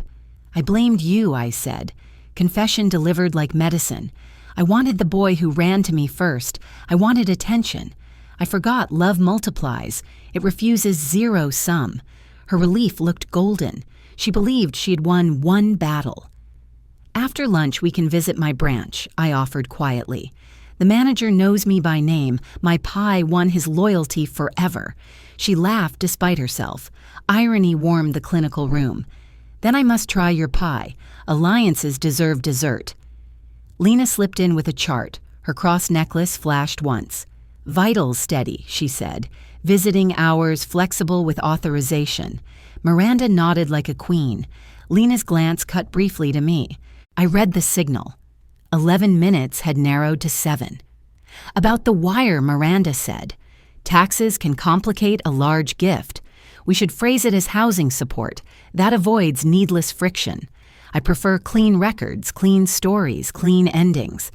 "I blamed you," I said. Confession delivered like medicine. I wanted the boy who ran to me first. I wanted attention. I forgot love multiplies. It refuses zero sum. Her relief looked golden. She believed she had won one battle. "After lunch, we can visit my branch," I offered quietly. "The manager knows me by name. My pie won his loyalty forever." She laughed despite herself. Irony warmed the clinical room. "Then I must try your pie. Alliances deserve dessert." Lena slipped in with a chart. Her cross necklace flashed once. "Vitals steady," she said. "Visiting hours flexible with authorization." Miranda nodded like a queen. Lena's glance cut briefly to me. I read the signal. 11 minutes had narrowed to 7. "About the wire," Miranda said. "Taxes can complicate a large gift. We should phrase it as housing support. That avoids needless friction. I prefer clean records, clean stories, clean endings."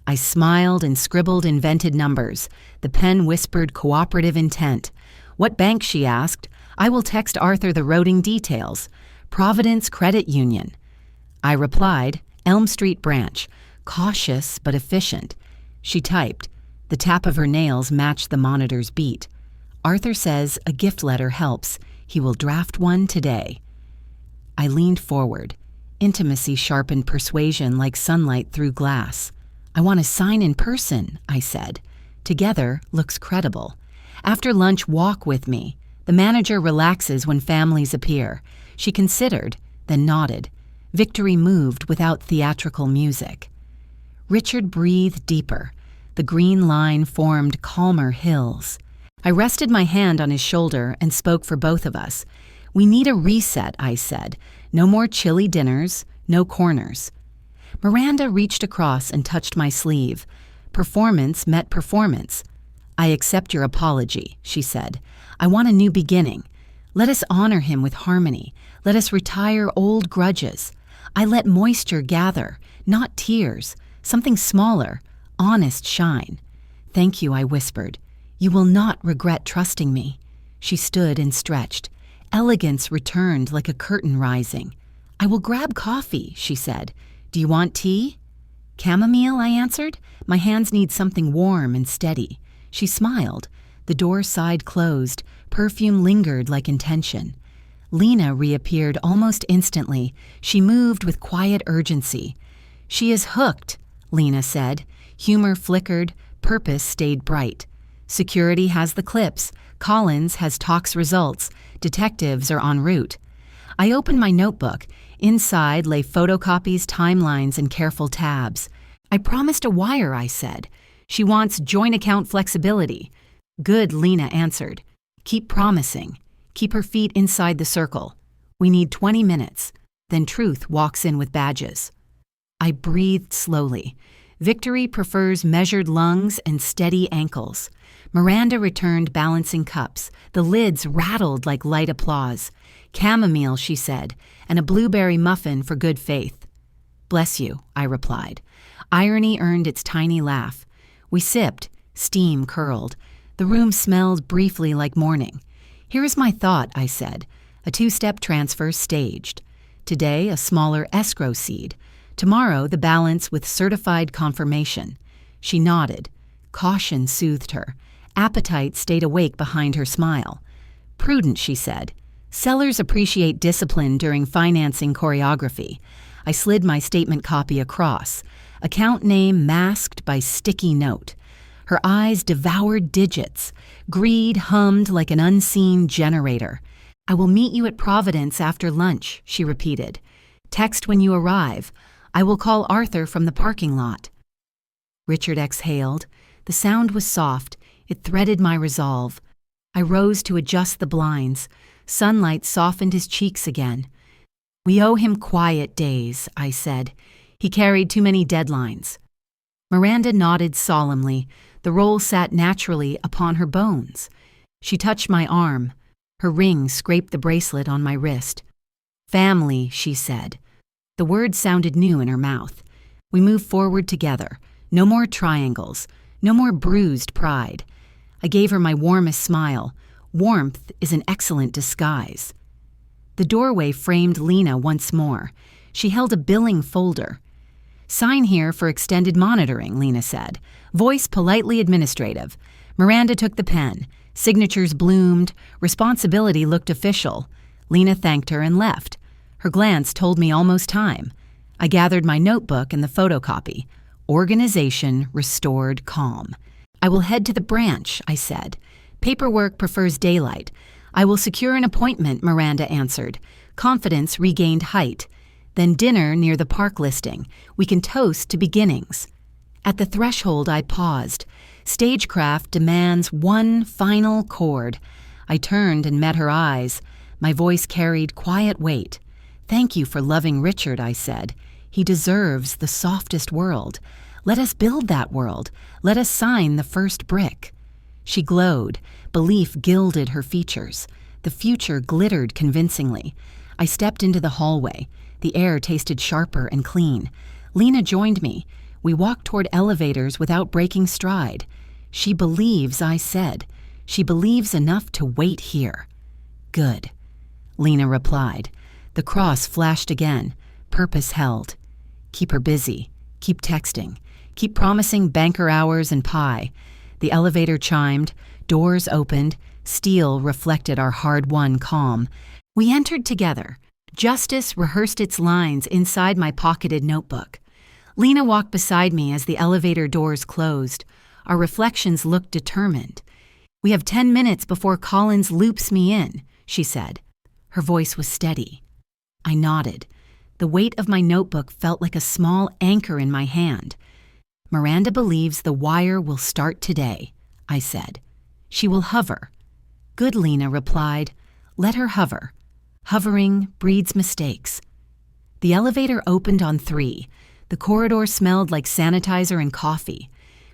I smiled and scribbled invented numbers. The pen whispered cooperative intent. "What bank?" she asked. "I will text Arthur the routing details." "Providence Credit Union." I replied, "Elm Street branch." Cautious but efficient. She typed. The tap of her nails matched the monitor's beat. "Arthur says a gift letter helps. He will draft one today." I leaned forward. Intimacy sharpened persuasion like sunlight through glass. "I want to sign in person," I said. "Together looks credible." "After lunch, walk with me." The manager relaxes when families appear. She considered, then nodded. Victory moved without theatrical music. Richard breathed deeper. The green line formed calmer hills. I rested my hand on his shoulder and spoke for both of us. "We need a reset," I said. "No more chilly dinners, no corners." Miranda reached across and touched my sleeve. Performance met performance. "I accept your apology," she said. "I want a new beginning. Let us honor him with harmony. Let us retire old grudges. I let moisture gather, not tears, something smaller, honest shine." "Thank you," I whispered. "You will not regret trusting me." She stood and stretched. Elegance returned like a curtain rising. "I will grab coffee," she said. "Do you want tea?" "Chamomile," I answered. "My hands need something warm and steady." She smiled. The door side closed. Perfume lingered like intention. Lena reappeared almost instantly. She moved with quiet urgency. "She is hooked," Lena said. Humor flickered. Purpose stayed bright. "Security has the clips. Collins has talks results. Detectives are en route." I opened my notebook. Inside lay photocopies, timelines, and careful tabs. I promised a wire, I said. She wants joint account flexibility. Good, Lena answered. Keep promising. Keep her feet inside the circle. We need 20 minutes. Then Truth walks in with badges. I breathed slowly. Victory prefers measured lungs and steady ankles. Miranda returned balancing cups. The lids rattled like light applause. Chamomile, she said, and a blueberry muffin for good faith. Bless you, I replied. Irony earned its tiny laugh. We sipped. Steam curled. The room smelled briefly like morning. Here is my thought, I said. A two-step transfer staged. Today, a smaller escrow seed. Tomorrow, the balance with certified confirmation. She nodded. Caution soothed her. Appetite stayed awake behind her smile. Prudent, she said. Sellers appreciate discipline during financing choreography. I slid my statement copy across. Account name masked by sticky note. Her eyes devoured digits. Greed hummed like an unseen generator. I will meet you at Providence after lunch, she repeated. Text when you arrive. I will call Arthur from the parking lot. Richard exhaled. The sound was soft. It threaded my resolve. I rose to adjust the blinds. Sunlight softened his cheeks again. We owe him quiet days, I said. He carried too many deadlines. Miranda nodded solemnly. The roll sat naturally upon her bones. She touched my arm. Her ring scraped the bracelet on my wrist. Family, she said. The word sounded new in her mouth. We moved forward together. No more triangles. No more bruised pride. I gave her my warmest smile. Warmth is an excellent disguise. The doorway framed Lena once more. She held a billing folder. Sign here for extended monitoring, Lena said. Voice politely administrative. Miranda took the pen. Signatures bloomed. Responsibility looked official. Lena thanked her and left. Her glance told me almost time. I gathered my notebook and the photocopy. Organization restored calm. I will head to the branch, I said. Paperwork prefers daylight. I will secure an appointment, Miranda answered. Confidence regained height. Then dinner near the park listing. We can toast to beginnings. At the threshold, I paused. Stagecraft demands one final chord. I turned and met her eyes. My voice carried quiet weight. Thank you for loving Richard, I said. He deserves the softest world. Let us build that world. Let us sign the first brick. She glowed. Belief gilded her features. The future glittered convincingly. I stepped into the hallway. The air tasted sharper and clean. Lena joined me. We walked toward elevators without breaking stride. She believes, I said. She believes enough to wait here. Good. Lena replied. The cross flashed again. Purpose held. Keep her busy. Keep texting. Keep promising banker hours and pie. The elevator chimed. Doors opened. Steel reflected our hard-won calm. We entered together. Justice rehearsed its lines inside my pocketed notebook. Lena walked beside me as the elevator doors closed. Our reflections looked determined. We have 10 minutes before Collins loops me in, she said. Her voice was steady. I nodded. The weight of my notebook felt like a small anchor in my hand. Miranda believes the wire will start today, I said. She will hover. Good, Lena replied. Let her hover. Hovering breeds mistakes. The elevator opened on 3. The corridor smelled like sanitizer and coffee.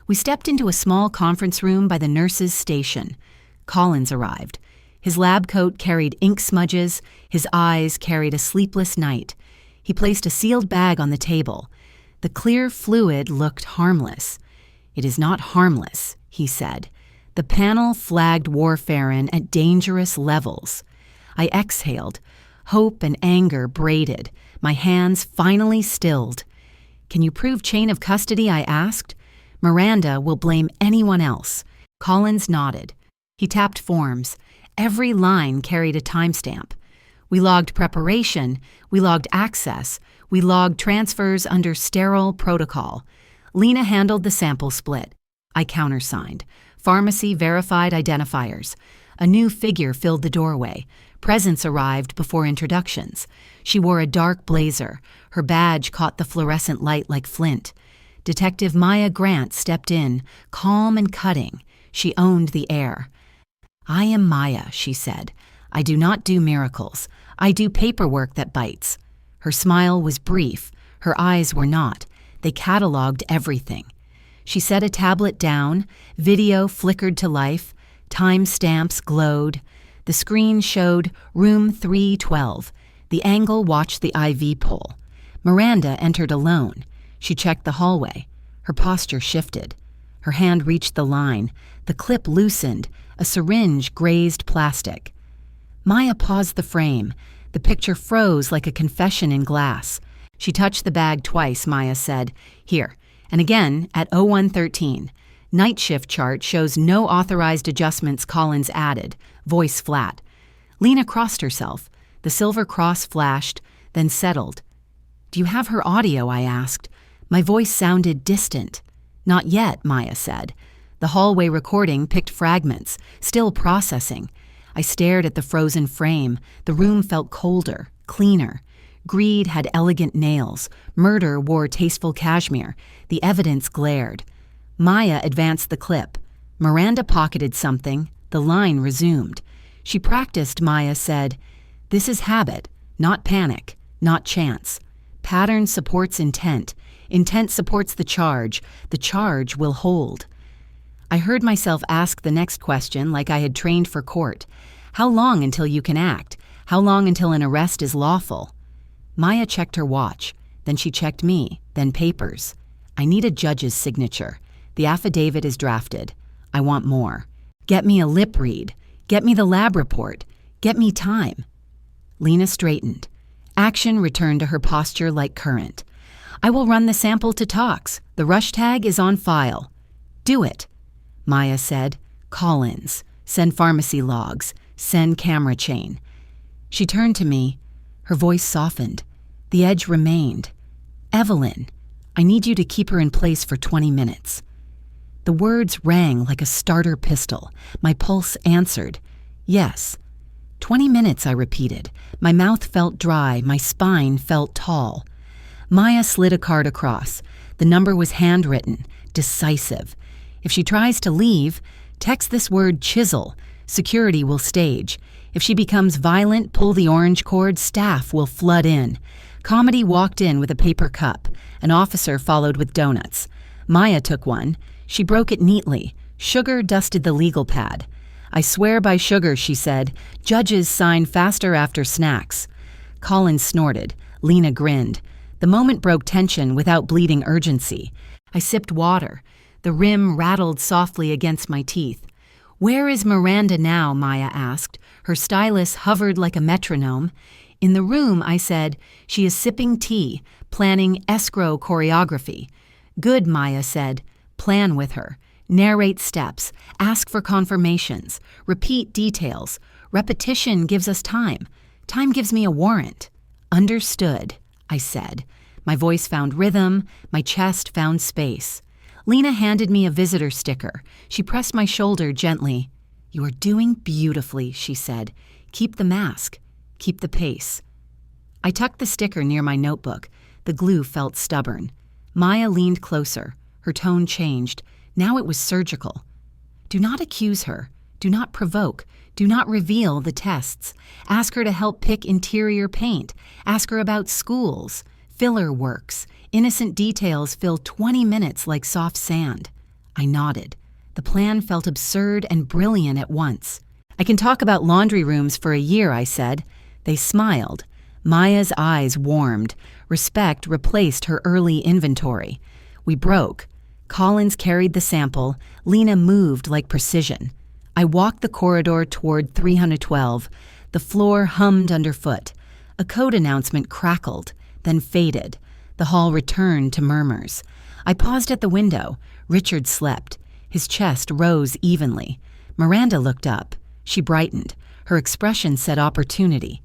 We stepped into a small conference room by the nurse's station. Collins arrived. His lab coat carried ink smudges. His eyes carried a sleepless night. He placed a sealed bag on the table. The clear fluid looked harmless. It is not harmless, he said. The panel flagged warfarin at dangerous levels. I exhaled. Hope and anger braided. My hands finally stilled. Can you prove chain of custody? I asked. Miranda will blame anyone else. Collins nodded. He tapped forms. Every line carried a timestamp. We logged preparation. We logged access. We logged transfers under sterile protocol. Lena handled the sample split. I countersigned. Pharmacy verified identifiers. A new figure filled the doorway. Presence arrived before introductions. She wore a dark blazer. Her badge caught the fluorescent light like flint. Detective Maya Grant stepped in, calm and cutting. She owned the air. "I am Maya," she said. "I do not do miracles. I do paperwork that bites." Her smile was brief. Her eyes were not. They cataloged everything. She set a tablet down. Video flickered to life. Time stamps glowed. The screen showed room 312. The angle watched the IV pole. Miranda entered alone. She checked the hallway. Her posture shifted. Her hand reached the line. The clip loosened. A syringe grazed plastic. Maya paused the frame. The picture froze like a confession in glass. She touched the bag twice, Maya said. "Here." And again at 0113. Night shift chart shows no authorized adjustments Collins added. Voice flat. Lena crossed herself. The silver cross flashed, then settled. "Do you have her audio?" I asked. My voice sounded distant. "Not yet," Maya said. The hallway recording picked fragments, still processing. I stared at the frozen frame. The room felt colder, cleaner. Greed had elegant nails. Murder wore tasteful cashmere. The evidence glared. Maya advanced the clip. Miranda pocketed something. The line resumed. She practiced, Maya said. "This is habit, not panic, not chance. Pattern supports intent. Intent supports the charge. The charge will hold." I heard myself ask the next question like I had trained for court. How long until you can act? How long until an arrest is lawful? Maya checked her watch. Then she checked me, then papers. "I need a judge's signature. The affidavit is drafted. I want more. Get me a lip read. Get me the lab report. Get me time." Lena straightened. Action returned to her posture like current. "I will run the sample to tox. The rush tag is on file." "Do it." Maya said. "Collins. Send pharmacy logs. Send camera chain." She turned to me. Her voice softened. The edge remained. "Evelyn, I need you to keep her in place for 20 minutes." The words rang like a starter pistol. My pulse answered. "Yes." 20 minutes, I repeated. My mouth felt dry. My spine felt tall. Maya slid a card across. The number was handwritten, decisive. "If she tries to leave, text this word chisel. Security will stage. If she becomes violent, pull the orange cord. Staff will flood in." Comedy walked in with a paper cup. An officer followed with donuts. Maya took one. She broke it neatly. Sugar dusted the legal pad. "I swear by sugar," she said. "Judges sign faster after snacks." Collins snorted. Lena grinned. The moment broke tension without bleeding urgency. I sipped water. The rim rattled softly against my teeth. "Where is Miranda now?" Maya asked. Her stylus hovered like a metronome. "In the room," I said. "She is sipping tea, planning escrow choreography." "Good," Maya said. "Plan with her. Narrate steps. Ask for confirmations. Repeat details. Repetition gives us time. Time gives me a warrant." "Understood," I said. My voice found rhythm. My chest found space. Lena handed me a visitor sticker. She pressed my shoulder gently. "You are doing beautifully," she said. "Keep the mask. Keep the pace." I tucked the sticker near my notebook. The glue felt stubborn. Maya leaned closer. Her tone changed. Now it was surgical. "Do not accuse her. Do not provoke. Do not reveal the tests. Ask her to help pick interior paint. Ask her about schools. Filler works. Innocent details fill 20 minutes like soft sand." I nodded. The plan felt absurd and brilliant at once. "I can talk about laundry rooms for a year," I said. They smiled. Maya's eyes warmed. Respect replaced her early inventory. We broke. Collins carried the sample. Lena moved like precision. I walked the corridor toward 312. The floor hummed underfoot. A code announcement crackled, then faded. The hall returned to murmurs. I paused at the window. Richard slept. His chest rose evenly. Miranda looked up. She brightened. Her expression said opportunity.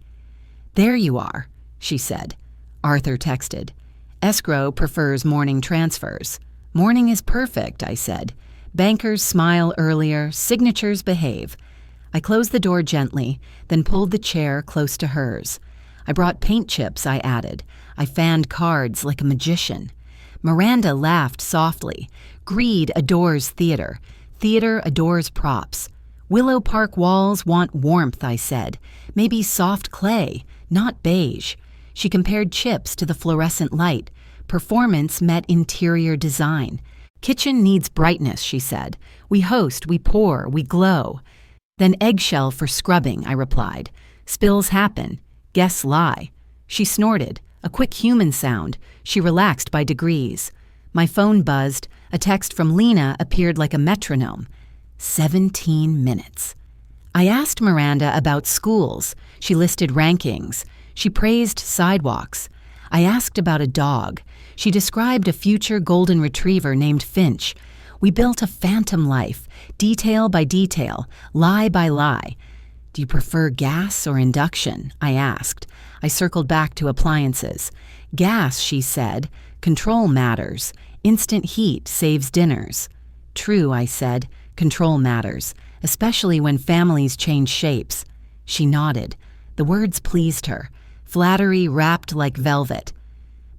"There you are," she said. Arthur texted. "Escrow prefers morning transfers." "Morning is perfect," I said. "Bankers smile earlier, signatures behave." I closed the door gently, then pulled the chair close to hers. "I brought paint chips," I added. I fanned cards like a magician. Miranda laughed softly. Greed adores theater. Theater adores props. Willow Park walls want warmth, I said. Maybe soft clay, not beige. She compared chips to the fluorescent light. Performance met interior design. Kitchen needs brightness, she said. We host, we pour, we glow. Then eggshell for scrubbing, I replied. Spills happen. Guests lie. She snorted, a quick human sound. She relaxed by degrees. My phone buzzed. A text from Lena appeared like a metronome. 17 minutes. I asked Miranda about schools. She listed rankings. She praised sidewalks. I asked about a dog. She described a future golden retriever named Finch. We built a phantom life, detail by detail, lie by lie. Do you prefer gas or induction? I asked. I circled back to appliances. Gas, she said. Control matters. Instant heat saves dinners. True, I said. Control matters, especially when families change shapes. She nodded. The words pleased her. Flattery wrapped like velvet.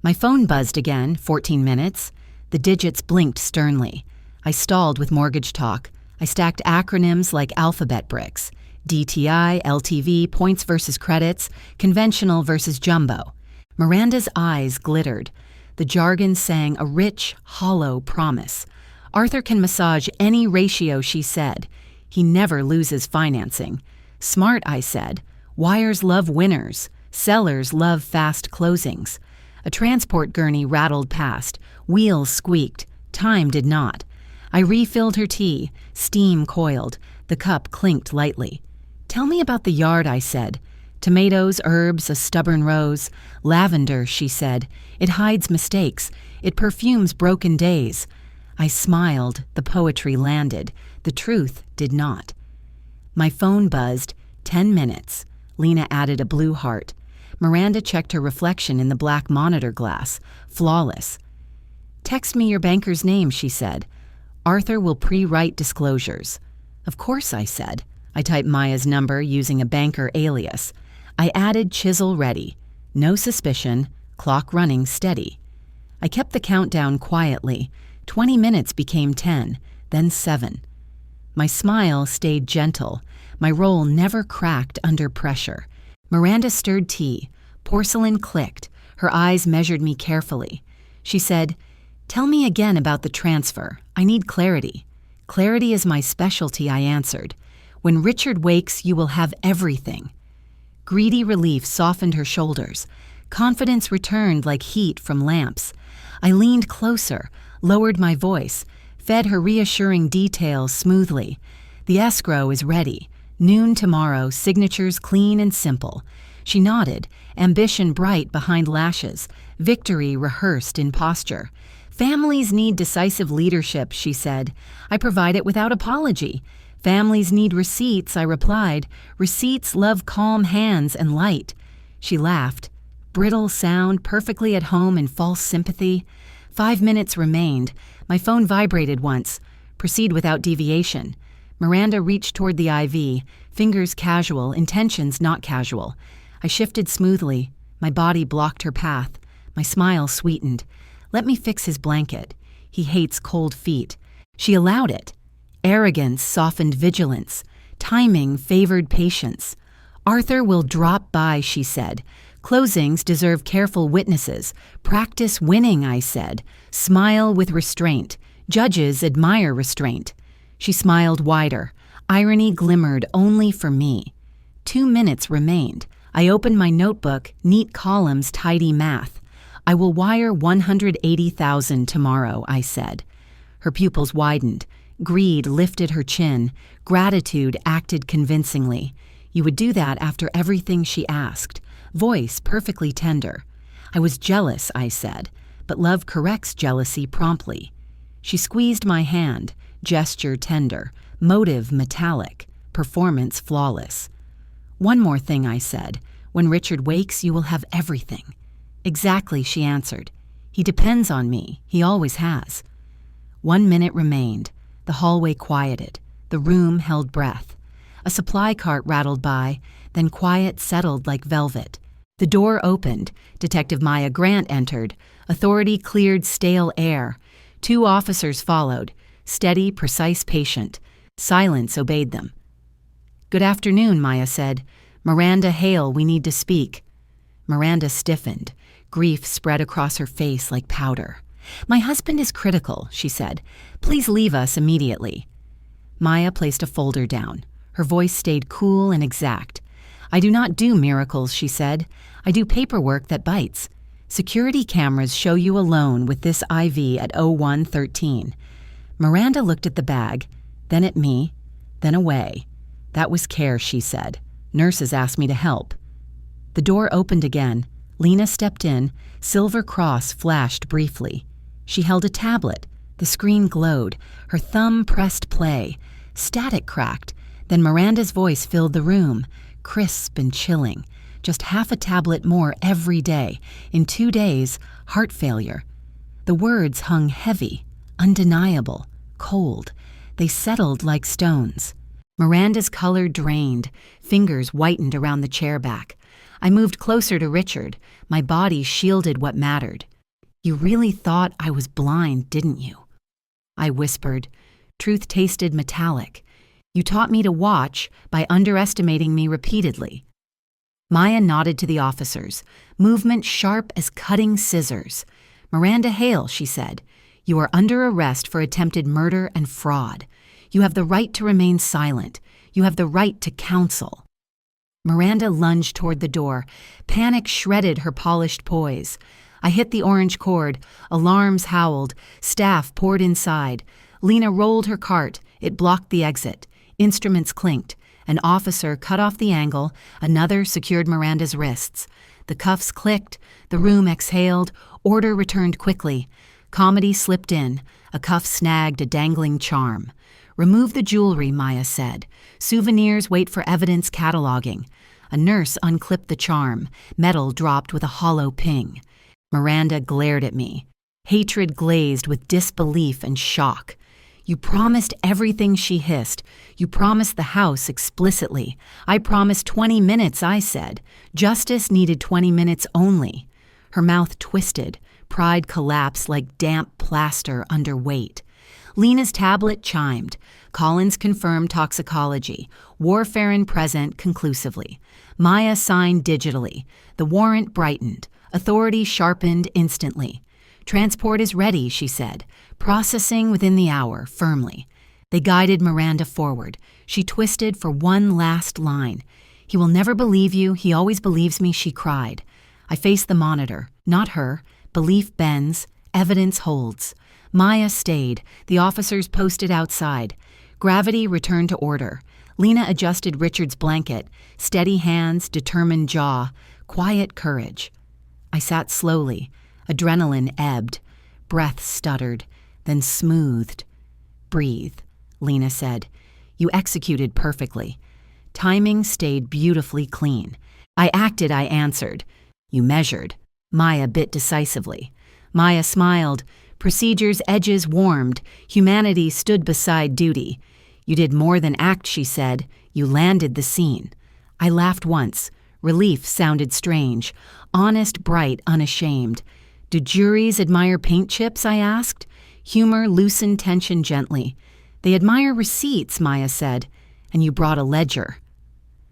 My phone buzzed again, 14 minutes. The digits blinked sternly. I stalled with mortgage talk. I stacked acronyms like alphabet bricks. DTI, LTV, points versus credits, conventional versus jumbo. Miranda's eyes glittered. The jargon sang a rich, hollow promise. Arthur can massage any ratio, she said. He never loses financing. Smart, I said. Wires love winners. Sellers love fast closings. A transport gurney rattled past. Wheels squeaked. Time did not. I refilled her tea. Steam coiled. The cup clinked lightly. Tell me about the yard, I said. Tomatoes, herbs, a stubborn rose. Lavender, she said. It hides mistakes. It perfumes broken days. I smiled. The poetry landed. The truth did not. My phone buzzed. 10 minutes. Lena added a blue heart. Miranda checked her reflection in the black monitor glass. Flawless. Text me your banker's name, she said. Arthur will pre-write disclosures. Of course, I said. I typed Maya's number using a banker alias. I added chisel ready. No suspicion. Clock running steady. I kept the countdown quietly. 20 minutes became 10, then 7. My smile stayed gentle. My roll never cracked under pressure. Miranda stirred tea. Porcelain clicked. Her eyes measured me carefully. She said, Tell me again about the transfer. I need clarity. Clarity is my specialty, I answered. When Richard wakes, you will have everything. Greedy relief softened her shoulders. Confidence returned like heat from lamps. I leaned closer, lowered my voice, fed her reassuring details smoothly. The escrow is ready. Noon tomorrow, signatures clean and simple. She nodded, ambition bright behind lashes, victory rehearsed in posture. Families need decisive leadership, she said. I provide it without apology. Families need receipts, I replied. Receipts love calm hands and light. She laughed. Brittle sound, perfectly at home in false sympathy. 5 minutes remained. My phone vibrated once. Proceed without deviation. Miranda reached toward the IV, fingers casual, intentions not casual. I shifted smoothly. My body blocked her path. My smile sweetened. Let me fix his blanket. He hates cold feet. She allowed it. Arrogance softened vigilance. Timing favored patience. Arthur will drop by, she said. Closings deserve careful witnesses. Practice winning, I said. Smile with restraint. Judges admire restraint. She smiled wider. Irony glimmered only for me. 2 minutes remained. I opened my notebook, neat columns, tidy math. I will wire $180,000 tomorrow, I said. Her pupils widened. Greed lifted her chin. Gratitude acted convincingly. You would do that after everything she asked. Voice perfectly tender. I was jealous, I said, but love corrects jealousy promptly. She squeezed my hand, gesture tender, motive metallic, performance flawless. One more thing, I said. When Richard wakes, you will have everything. Exactly, she answered. He depends on me. He always has. 1 minute remained. The hallway quieted. The room held breath. A supply cart rattled by, then quiet settled like velvet. The door opened. Detective Maya Grant entered. Authority cleared stale air. 2 officers followed. Steady, precise, patient. Silence obeyed them. "Good afternoon," Maya said. "Miranda Hale, we need to speak." Miranda stiffened. Grief spread across her face like powder. "My husband is critical," she said. "Please leave us immediately." Maya placed a folder down. Her voice stayed cool and exact. "I do not do miracles," she said. "I do paperwork that bites. Security cameras show you alone with this IV at 01:13. Miranda looked at the bag, then at me, then away. "That was care," she said. "Nurses asked me to help." The door opened again. Lena stepped in. Silver cross flashed briefly. She held a tablet. The screen glowed. Her thumb pressed play. Static cracked. Then Miranda's voice filled the room, crisp and chilling. Just half a tablet more every day. In 2 days, heart failure. The words hung heavy, undeniable, cold. They settled like stones. Miranda's color drained. Fingers whitened around the chair back. I moved closer to Richard. My body shielded what mattered. "You really thought I was blind, didn't you?" I whispered. Truth tasted metallic. "You taught me to watch by underestimating me repeatedly." Maya nodded to the officers, movement sharp as cutting scissors. "Miranda Hale," she said, "you are under arrest for attempted murder and fraud. You have the right to remain silent. You have the right to counsel." Miranda lunged toward the door. Panic shredded her polished poise. I hit the orange cord. Alarms howled. Staff poured inside. Lena rolled her cart. It blocked the exit. Instruments clinked. An officer cut off the angle. Another secured Miranda's wrists. The cuffs clicked. The room exhaled. Order returned quickly. Comedy slipped in. A cuff snagged a dangling charm. "Remove the jewelry," Maya said. "Souvenirs wait for evidence cataloging." A nurse unclipped the charm. Metal dropped with a hollow ping. Miranda glared at me. Hatred glazed with disbelief and shock. "You promised everything," she hissed. "You promised the house explicitly. I promised 20 minutes," I said. "Justice needed 20 minutes only." Her mouth twisted. Pride collapsed like damp plaster under weight. Lena's tablet chimed. Collins confirmed toxicology. Warfarin present conclusively. Maya signed digitally. The warrant brightened. Authority sharpened instantly. "Transport is ready," she said. "Processing within the hour," firmly. They guided Miranda forward. She twisted for one last line. "He will never believe you. He always believes me," she cried. I faced the monitor. Not her. Belief bends. Evidence holds. Maya stayed. The officers posted outside. Gravity returned to order. Lena adjusted Richard's blanket. Steady hands, determined jaw. Quiet courage. I sat slowly. Adrenaline ebbed. Breath stuttered, then smoothed. "Breathe," Lena said. "You executed perfectly." Timing stayed beautifully clean. I acted, I answered. "You measured." Maya bit decisively. Maya smiled. Procedure's edges warmed. Humanity stood beside duty. "You did more than act," she said. "You landed the scene." I laughed once. Relief sounded strange. Honest, bright, unashamed. "Do juries admire paint chips?" I asked. Humor loosened tension gently. "They admire receipts," Maya said. "And you brought a ledger."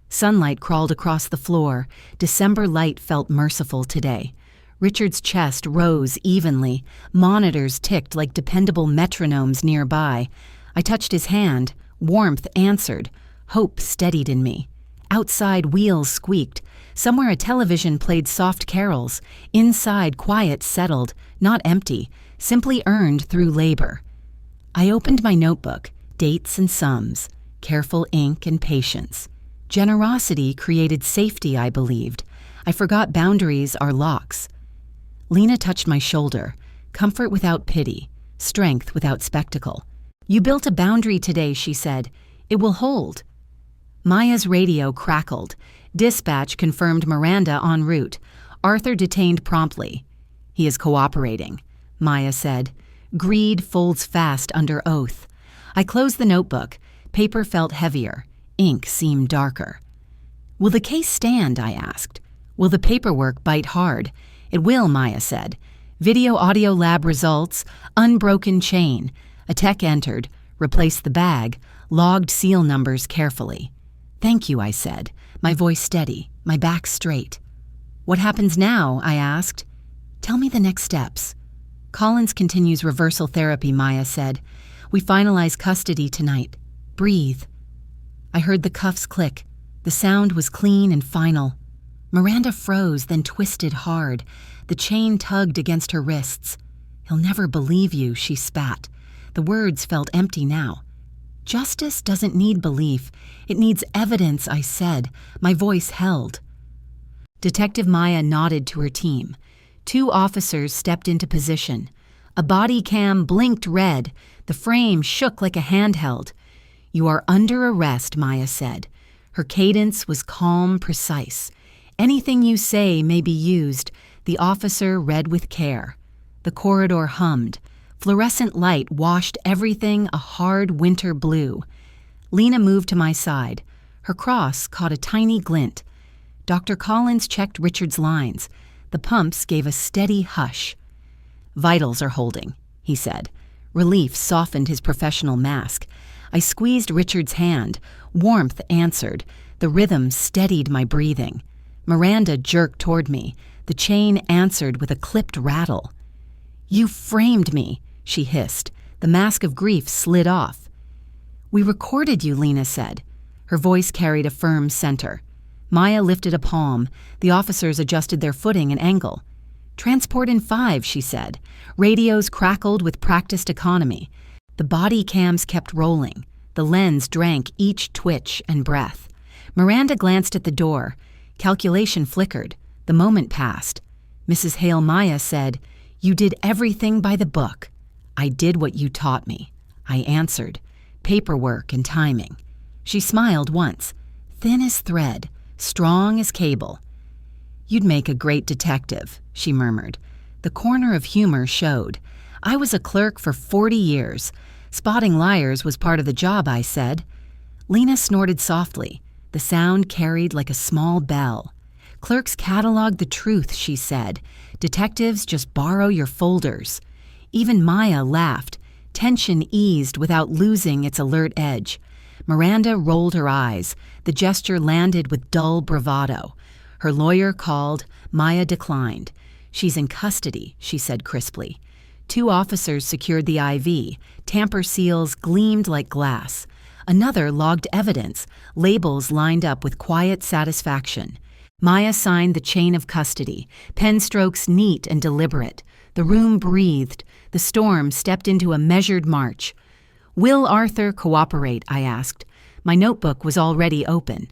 Sunlight crawled across the floor. December light felt merciful today. Richard's chest rose evenly. Monitors ticked like dependable metronomes nearby. I touched his hand. Warmth answered. Hope steadied in me. Outside, wheels squeaked. Somewhere a television played soft carols. Inside, quiet settled, not empty, simply earned through labor. I opened my notebook. Dates and sums. Careful ink and patience. Generosity created safety, I believed. I forgot boundaries are locks. Lena touched my shoulder. Comfort without pity. Strength without spectacle. "You built a boundary today," she said. "It will hold." Maya's radio crackled. Dispatch confirmed Miranda en route. Arthur detained promptly. "He is cooperating," Maya said. Greed folds fast under oath. I closed the notebook. Paper felt heavier. Ink seemed darker. "Will the case stand?" I asked. Will the paperwork bite hard? It will, Maya said. Video-audio lab results, unbroken chain. A tech entered, replaced the bag, logged seal numbers carefully. Thank you, I said, my voice steady, my back straight. What happens now? I asked. Tell me the next steps. Collins continues reversal therapy, Maya said. We finalize custody tonight. Breathe. I heard the cuffs click. The sound was clean and final. Miranda froze, then twisted hard. The chain tugged against her wrists. He'll never believe you, she spat. The words felt empty now. Justice doesn't need belief. It needs evidence, I said. My voice held. Detective Maya nodded to her team. 2 officers stepped into position. A body cam blinked red. The frame shook like a handheld. You are under arrest, Maya said. Her cadence was calm, precise. Anything you say may be used. The officer read with care. The corridor hummed. Fluorescent light washed everything a hard winter blue. Lena moved to my side. Her cross caught a tiny glint. Dr. Collins checked Richard's lines. The pumps gave a steady hush. Vitals are holding, he said. Relief softened his professional mask. I squeezed Richard's hand. Warmth answered. The rhythm steadied my breathing. Miranda jerked toward me. The chain answered with a clipped rattle. You framed me, she hissed. The mask of grief slid off. We recorded you, Lena said. Her voice carried a firm center. Maya lifted a palm. The officers adjusted their footing and angle. Transport in 5, she said. Radios crackled with practiced economy. The body cams kept rolling. The lens drank each twitch and breath. Miranda glanced at the door. Calculation flickered. The moment passed. Mrs. Hale Maya said, You did everything by the book. I did what you taught me. I answered. Paperwork and timing. She smiled once. Thin as thread, strong as cable. You'd make a great detective, she murmured. The corner of humor showed. I was a clerk for 40 years. Spotting liars was part of the job, I said. Lena snorted softly. The sound carried like a small bell. Clerks catalog the truth, she said. Detectives just borrow your folders. Even Maya laughed. Tension eased without losing its alert edge. Miranda rolled her eyes. The gesture landed with dull bravado. Her lawyer called. Maya declined. She's in custody, she said crisply. 2 officers secured the IV. Tamper seals gleamed like glass. Another logged evidence. Labels lined up with quiet satisfaction. Maya signed the chain of custody, pen strokes neat and deliberate. The room breathed. The storm stepped into a measured march. Will Arthur cooperate? I asked. My notebook was already open.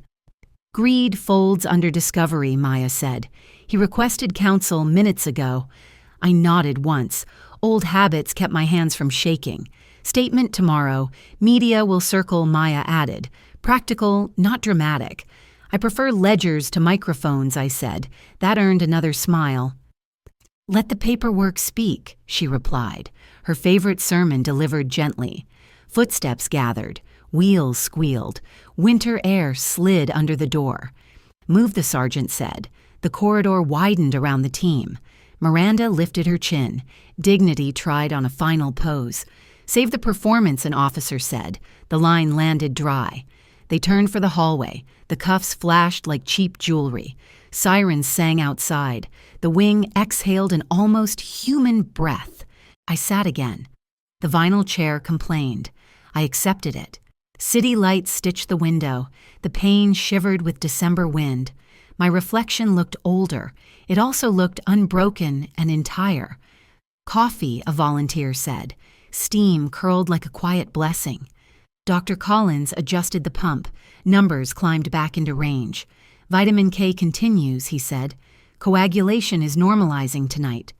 Greed folds under discovery, Maya said. He requested counsel minutes ago. I nodded once. Old habits kept my hands from shaking. Statement tomorrow. Media will circle, Maya added. Practical, not dramatic. I prefer ledgers to microphones, I said. That earned another smile. Let the paperwork speak, she replied, her favorite sermon delivered gently. Footsteps gathered. Wheels squealed. Winter air slid under the door. Move, the sergeant said. The corridor widened around the team. Miranda lifted her chin. Dignity tried on a final pose. Save the performance, an officer said. The line landed dry. They turned for the hallway. The cuffs flashed like cheap jewelry. Sirens sang outside. The wing exhaled an almost human breath. I sat again. The vinyl chair complained. I accepted it. City lights stitched the window. The pane shivered with December wind. My reflection looked older. It also looked unbroken and entire. Coffee, a volunteer said. Steam curled like a quiet blessing. Dr. Collins adjusted the pump. Numbers climbed back into range. Vitamin K continues, he said. Coagulation is normalizing tonight.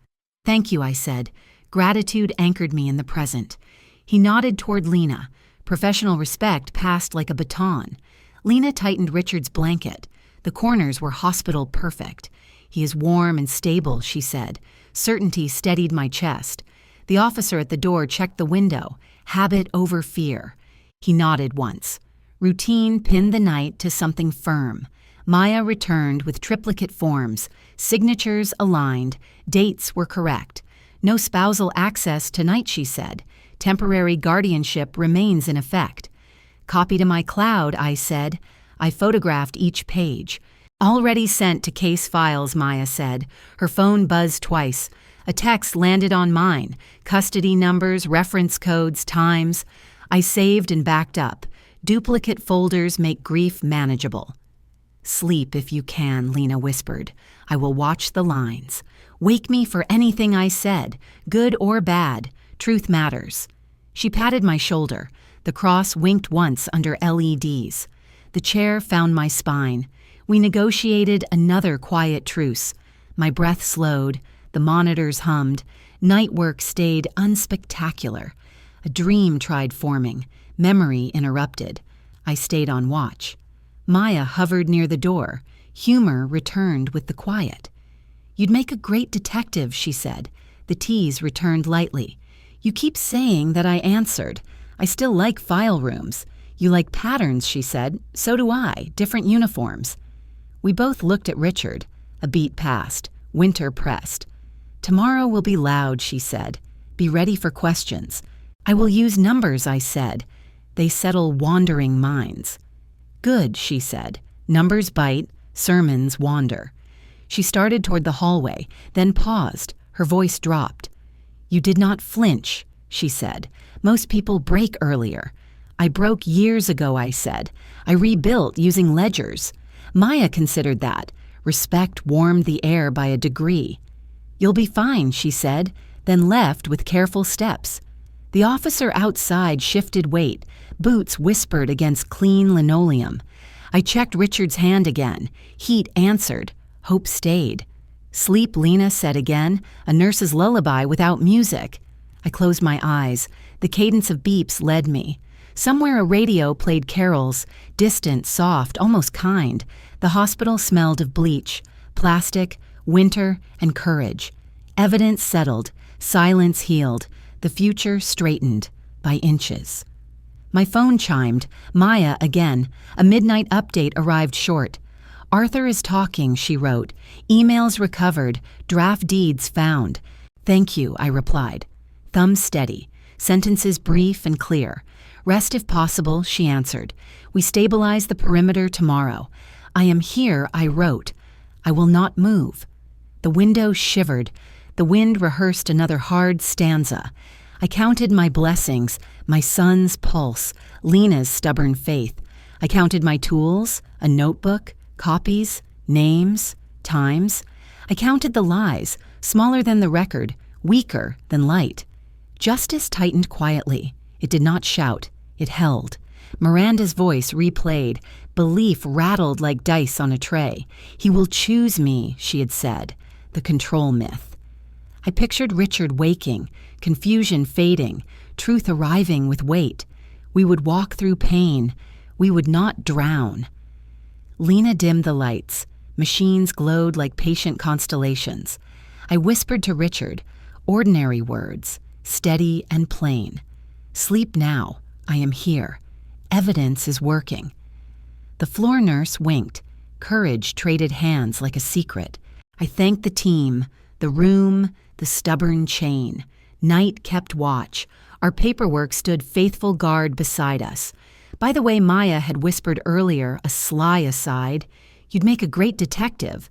Thank you, I said. Gratitude anchored me in the present. He nodded toward Lena. Professional respect passed like a baton. Lena tightened Richard's blanket. The corners were hospital perfect. He is warm and stable, she said. Certainty steadied my chest. The officer at the door checked the window. Habit over fear. He nodded once. Routine pinned the night to something firm. Maya returned with triplicate forms, signatures aligned, dates were correct. No spousal access tonight, she said. Temporary guardianship remains in effect. Copy to my cloud, I said. I photographed each page. Already sent to case files, Maya said. Her phone buzzed twice. A text landed on mine. Custody numbers, reference codes, times. I saved and backed up. Duplicate folders make grief manageable. Sleep if you can, Lena whispered. I will watch the lines. Wake me for anything I said, good or bad. Truth matters. She patted my shoulder. The cross winked once under LEDs. The chair found my spine. We negotiated another quiet truce. My breath slowed. The monitors hummed. Night work stayed unspectacular. A dream tried forming. Memory interrupted. I stayed on watch. Maya hovered near the door. Humor returned with the quiet. You'd make a great detective, she said. The tease returned lightly. You keep saying that I answered. I still like file rooms. You like patterns, she said. So do I, different uniforms. We both looked at Richard. A beat passed. Winter pressed. Tomorrow will be loud, she said. Be ready for questions. I will use numbers, I said. They settle wandering minds. Good, she said. Numbers bite, sermons wander. She started toward the hallway, then paused. Her voice dropped. You did not flinch, she said. Most people break earlier. I broke years ago, I said. I rebuilt using ledgers. Maya considered that. Respect warmed the air by a degree. You'll be fine, she said, then left with careful steps. The officer outside shifted weight. Boots whispered against clean linoleum. I checked Richard's hand again. Heat answered. Hope stayed. Sleep, Lena said again, a nurse's lullaby without music. I closed my eyes. The cadence of beeps led me. Somewhere a radio played carols, distant, soft, almost kind. The hospital smelled of bleach, plastic, winter, and courage. Evidence settled. Silence healed. The future straightened by inches. My phone chimed. Maya again. A midnight update arrived short. Arthur is talking, she wrote. Emails recovered. Draft deeds found. Thank you, I replied. Thumb steady. Sentences brief and clear. Rest if possible, she answered. We stabilize the perimeter tomorrow. I am here, I wrote. I will not move. The window shivered. The wind rehearsed another hard stanza. I counted my blessings, my son's pulse, Lena's stubborn faith. I counted my tools, a notebook, copies, names, times. I counted the lies, smaller than the record, weaker than light. Justice tightened quietly. It did not shout. It held. Miranda's voice replayed. Belief rattled like dice on a tray. He will choose me, she had said. The control myth. I pictured Richard waking, confusion fading, truth arriving with weight. We would walk through pain. We would not drown. Lena dimmed the lights. Machines glowed like patient constellations. I whispered to Richard, ordinary words, steady and plain. Sleep now. I am here. Evidence is working. The floor nurse winked. Courage traded hands like a secret. I thanked the team, the room, the stubborn chain. Night kept watch. Our paperwork stood faithful guard beside us. By the way, Maya had whispered earlier, a sly aside, you'd make a great detective.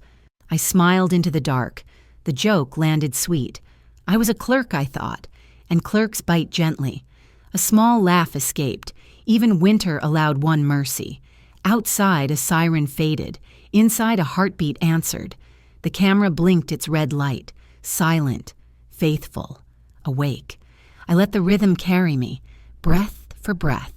I smiled into the dark. The joke landed sweet. I was a clerk, I thought, and clerks bite gently. A small laugh escaped. Even winter allowed one mercy. Outside, a siren faded. Inside, a heartbeat answered. The camera blinked its red light. Silent, faithful, awake. I let the rhythm carry me, breath for breath.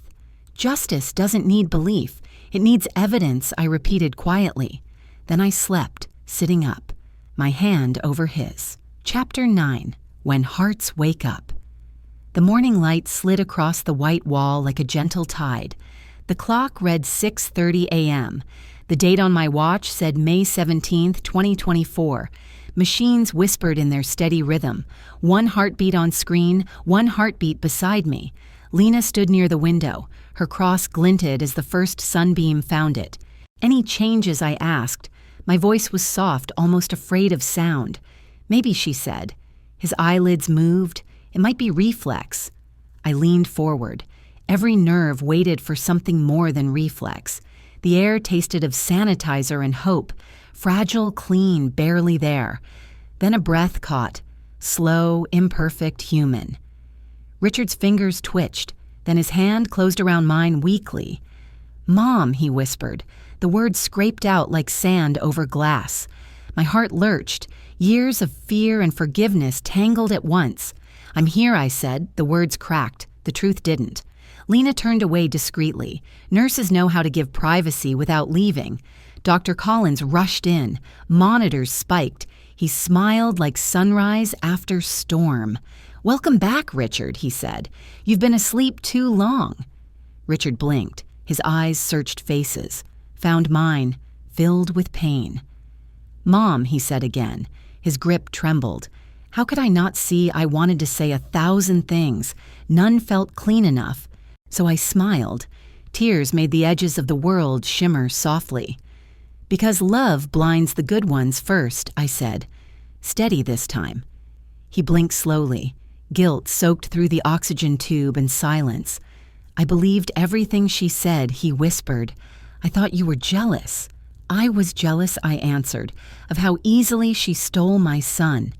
Justice doesn't need belief. It needs evidence, I repeated quietly. Then I slept, sitting up, my hand over his. Chapter 9. When Hearts Wake Up. The morning light slid across the white wall like a gentle tide. The clock read 6:30 a.m. The date on my watch said May 17th, 2024. Machines whispered in their steady rhythm. One heartbeat on screen, one heartbeat beside me. Lena stood near the window. Her cross glinted as the first sunbeam found it. "Any changes?" I asked. My voice was soft, almost afraid of sound. "Maybe," she said. His eyelids moved. It might be reflex. I leaned forward. Every nerve waited for something more than reflex. The air tasted of sanitizer and hope, fragile, clean, barely there. Then a breath caught, slow, imperfect, human. Richard's fingers twitched, then his hand closed around mine weakly. "Mom," he whispered. The words scraped out like sand over glass. My heart lurched. Years of fear and forgiveness tangled at once. "I'm here," I said. The words cracked. The truth didn't. Lena turned away discreetly. Nurses know how to give privacy without leaving. Dr. Collins rushed in. Monitors spiked. He smiled like sunrise after storm. "Welcome back, Richard," he said. "You've been asleep too long." Richard blinked. His eyes searched faces, found mine, filled with pain. "Mom," he said again. His grip trembled. How could I not see I wanted to say 1,000 things? None felt clean enough. So I smiled. Tears made the edges of the world shimmer softly. "Because love blinds the good ones first," I said. "Steady this time." He blinked slowly. Guilt soaked through the oxygen tube and silence. "I believed everything she said," he whispered. "I thought you were jealous." "I was jealous," I answered, "of how easily she stole my son."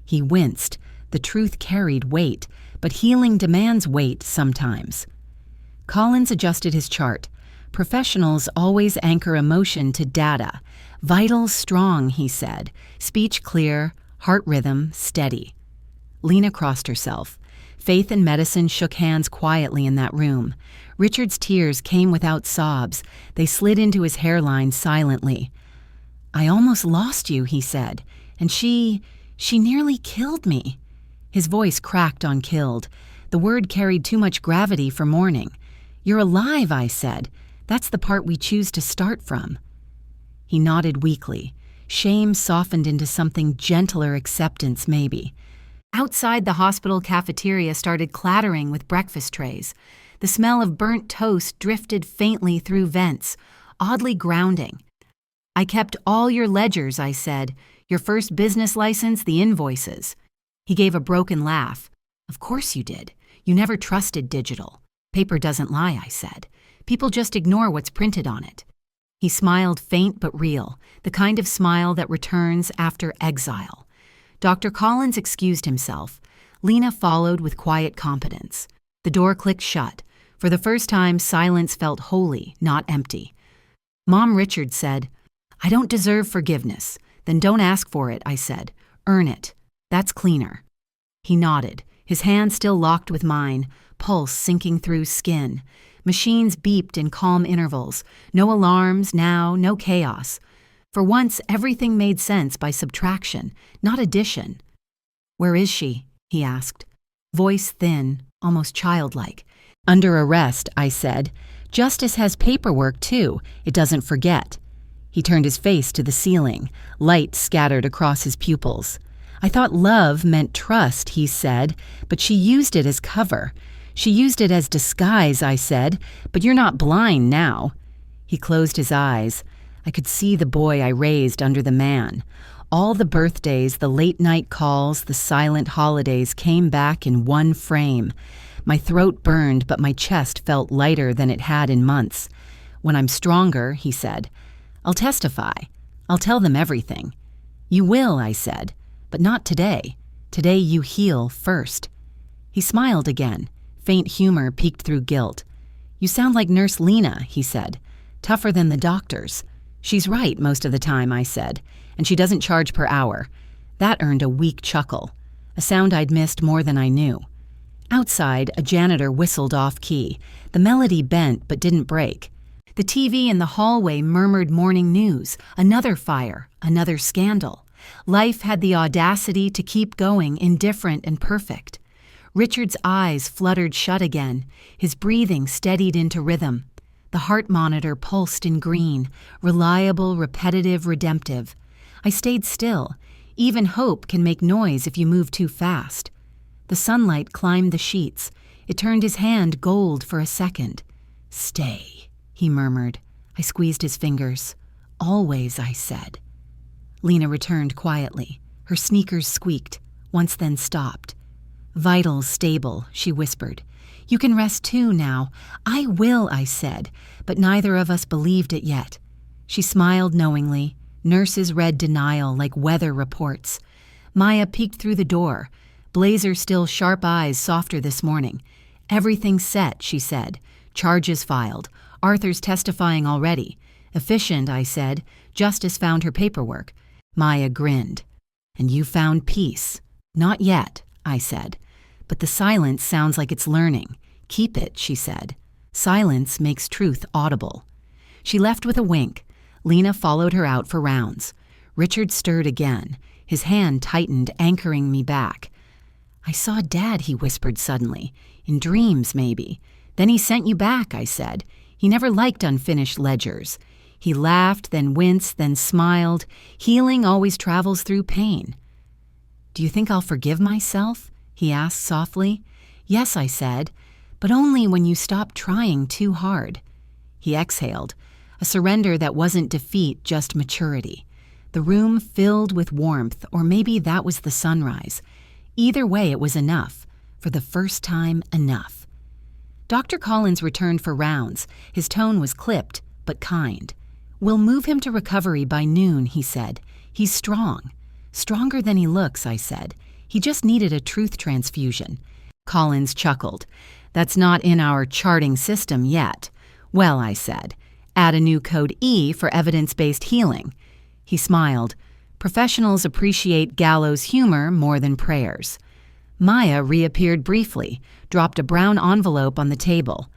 He winced. The truth carried weight, but healing demands weight sometimes. Collins adjusted his chart. "Professionals always anchor emotion to data. Vitals strong," he said. "Speech clear, heart rhythm steady." Lena crossed herself. Faith and medicine shook hands quietly in that room. Richard's tears came without sobs. They slid into his hairline silently. "I almost lost you," he said. "And she nearly killed me." His voice cracked on killed. The word carried too much gravity for mourning. "You're alive," I said. "That's the part we choose to start from." He nodded weakly. Shame softened into something gentler, acceptance maybe. Outside, the hospital cafeteria started clattering with breakfast trays. The smell of burnt toast drifted faintly through vents, oddly grounding. "I kept all your ledgers," I said. "Your first business license, the invoices." He gave a broken laugh. "Of course you did. You never trusted digital." "Paper doesn't lie," I said. "People just ignore what's printed on it." He smiled, faint but real, the kind of smile that returns after exile. Dr. Collins excused himself. Lena followed with quiet competence. The door clicked shut. For the first time, silence felt holy, not empty. Mom Richard said, "I don't deserve forgiveness." "Then don't ask for it," I said. "Earn it. That's cleaner." He nodded, his hand still locked with mine, pulse sinking through skin. Machines beeped in calm intervals. No alarms now, no chaos. For once, everything made sense by subtraction, not addition. "Where is she?" he asked. Voice thin, almost childlike. "Under arrest," I said. "Justice has paperwork, too. It doesn't forget." He turned his face to the ceiling. Light scattered across his pupils. "I thought love meant trust," he said, "but she used it as cover. She used it as disguise," I said, "but you're not blind now." He closed his eyes. I could see the boy I raised under the man. All the birthdays, the late-night calls, the silent holidays came back in one frame. My throat burned, but my chest felt lighter than it had in months. "When I'm stronger," he said, "I'll testify. I'll tell them everything." "You will," I said, "but not today. Today you heal first." He smiled again. Faint humor peeked through guilt. "You sound like Nurse Lena," he said. "Tougher than the doctors." "She's right most of the time," I said, "and she doesn't charge per hour." That earned a weak chuckle, a sound I'd missed more than I knew. Outside, a janitor whistled off-key. The melody bent but didn't break. The TV in the hallway murmured morning news, another fire, another scandal. Life had the audacity to keep going, indifferent and perfect. Richard's eyes fluttered shut again, his breathing steadied into rhythm. The heart monitor pulsed in green, reliable, repetitive, redemptive. I stayed still. Even hope can make noise if you move too fast. The sunlight climbed the sheets. It turned his hand gold for a second. "Stay," he murmured. I squeezed his fingers. Always, I said. Lena returned quietly. Her sneakers squeaked, once then stopped. Vitals stable, she whispered. You can rest too now. I will, I said, but neither of us believed it yet. She smiled knowingly. Nurses read denial like weather reports. Maya peeked through the door. Blazer still sharp eyes softer this morning. Everything's set, she said. Charges filed. Arthur's testifying already. Efficient, I said. Justice found her paperwork. Maya grinned. And you found peace. Not yet, I said. But the silence sounds like it's learning. Keep it, she said. Silence makes truth audible. She left with a wink. Lena followed her out for rounds. Richard stirred again. His hand tightened, anchoring me back. I saw Dad, he whispered suddenly. In dreams, maybe. Then he sent you back, I said. He never liked unfinished ledgers. He laughed, then winced, then smiled. Healing always travels through pain. Do you think I'll forgive myself? He asked softly. Yes, I said, but only when you stop trying too hard. He exhaled, a surrender that wasn't defeat, just maturity. The room filled with warmth, or maybe that was the sunrise. Either way, it was enough. For the first time, enough. Dr. Collins returned for rounds. His tone was clipped, but kind. We'll move him to recovery by noon, he said. He's strong. Stronger than he looks, I said. He just needed a truth transfusion. Collins chuckled. That's not in our charting system yet. Well, I said, add a new code E for evidence-based healing. He smiled. Professionals appreciate gallows humor more than prayers. Maya reappeared briefly, dropped a brown envelope on the table.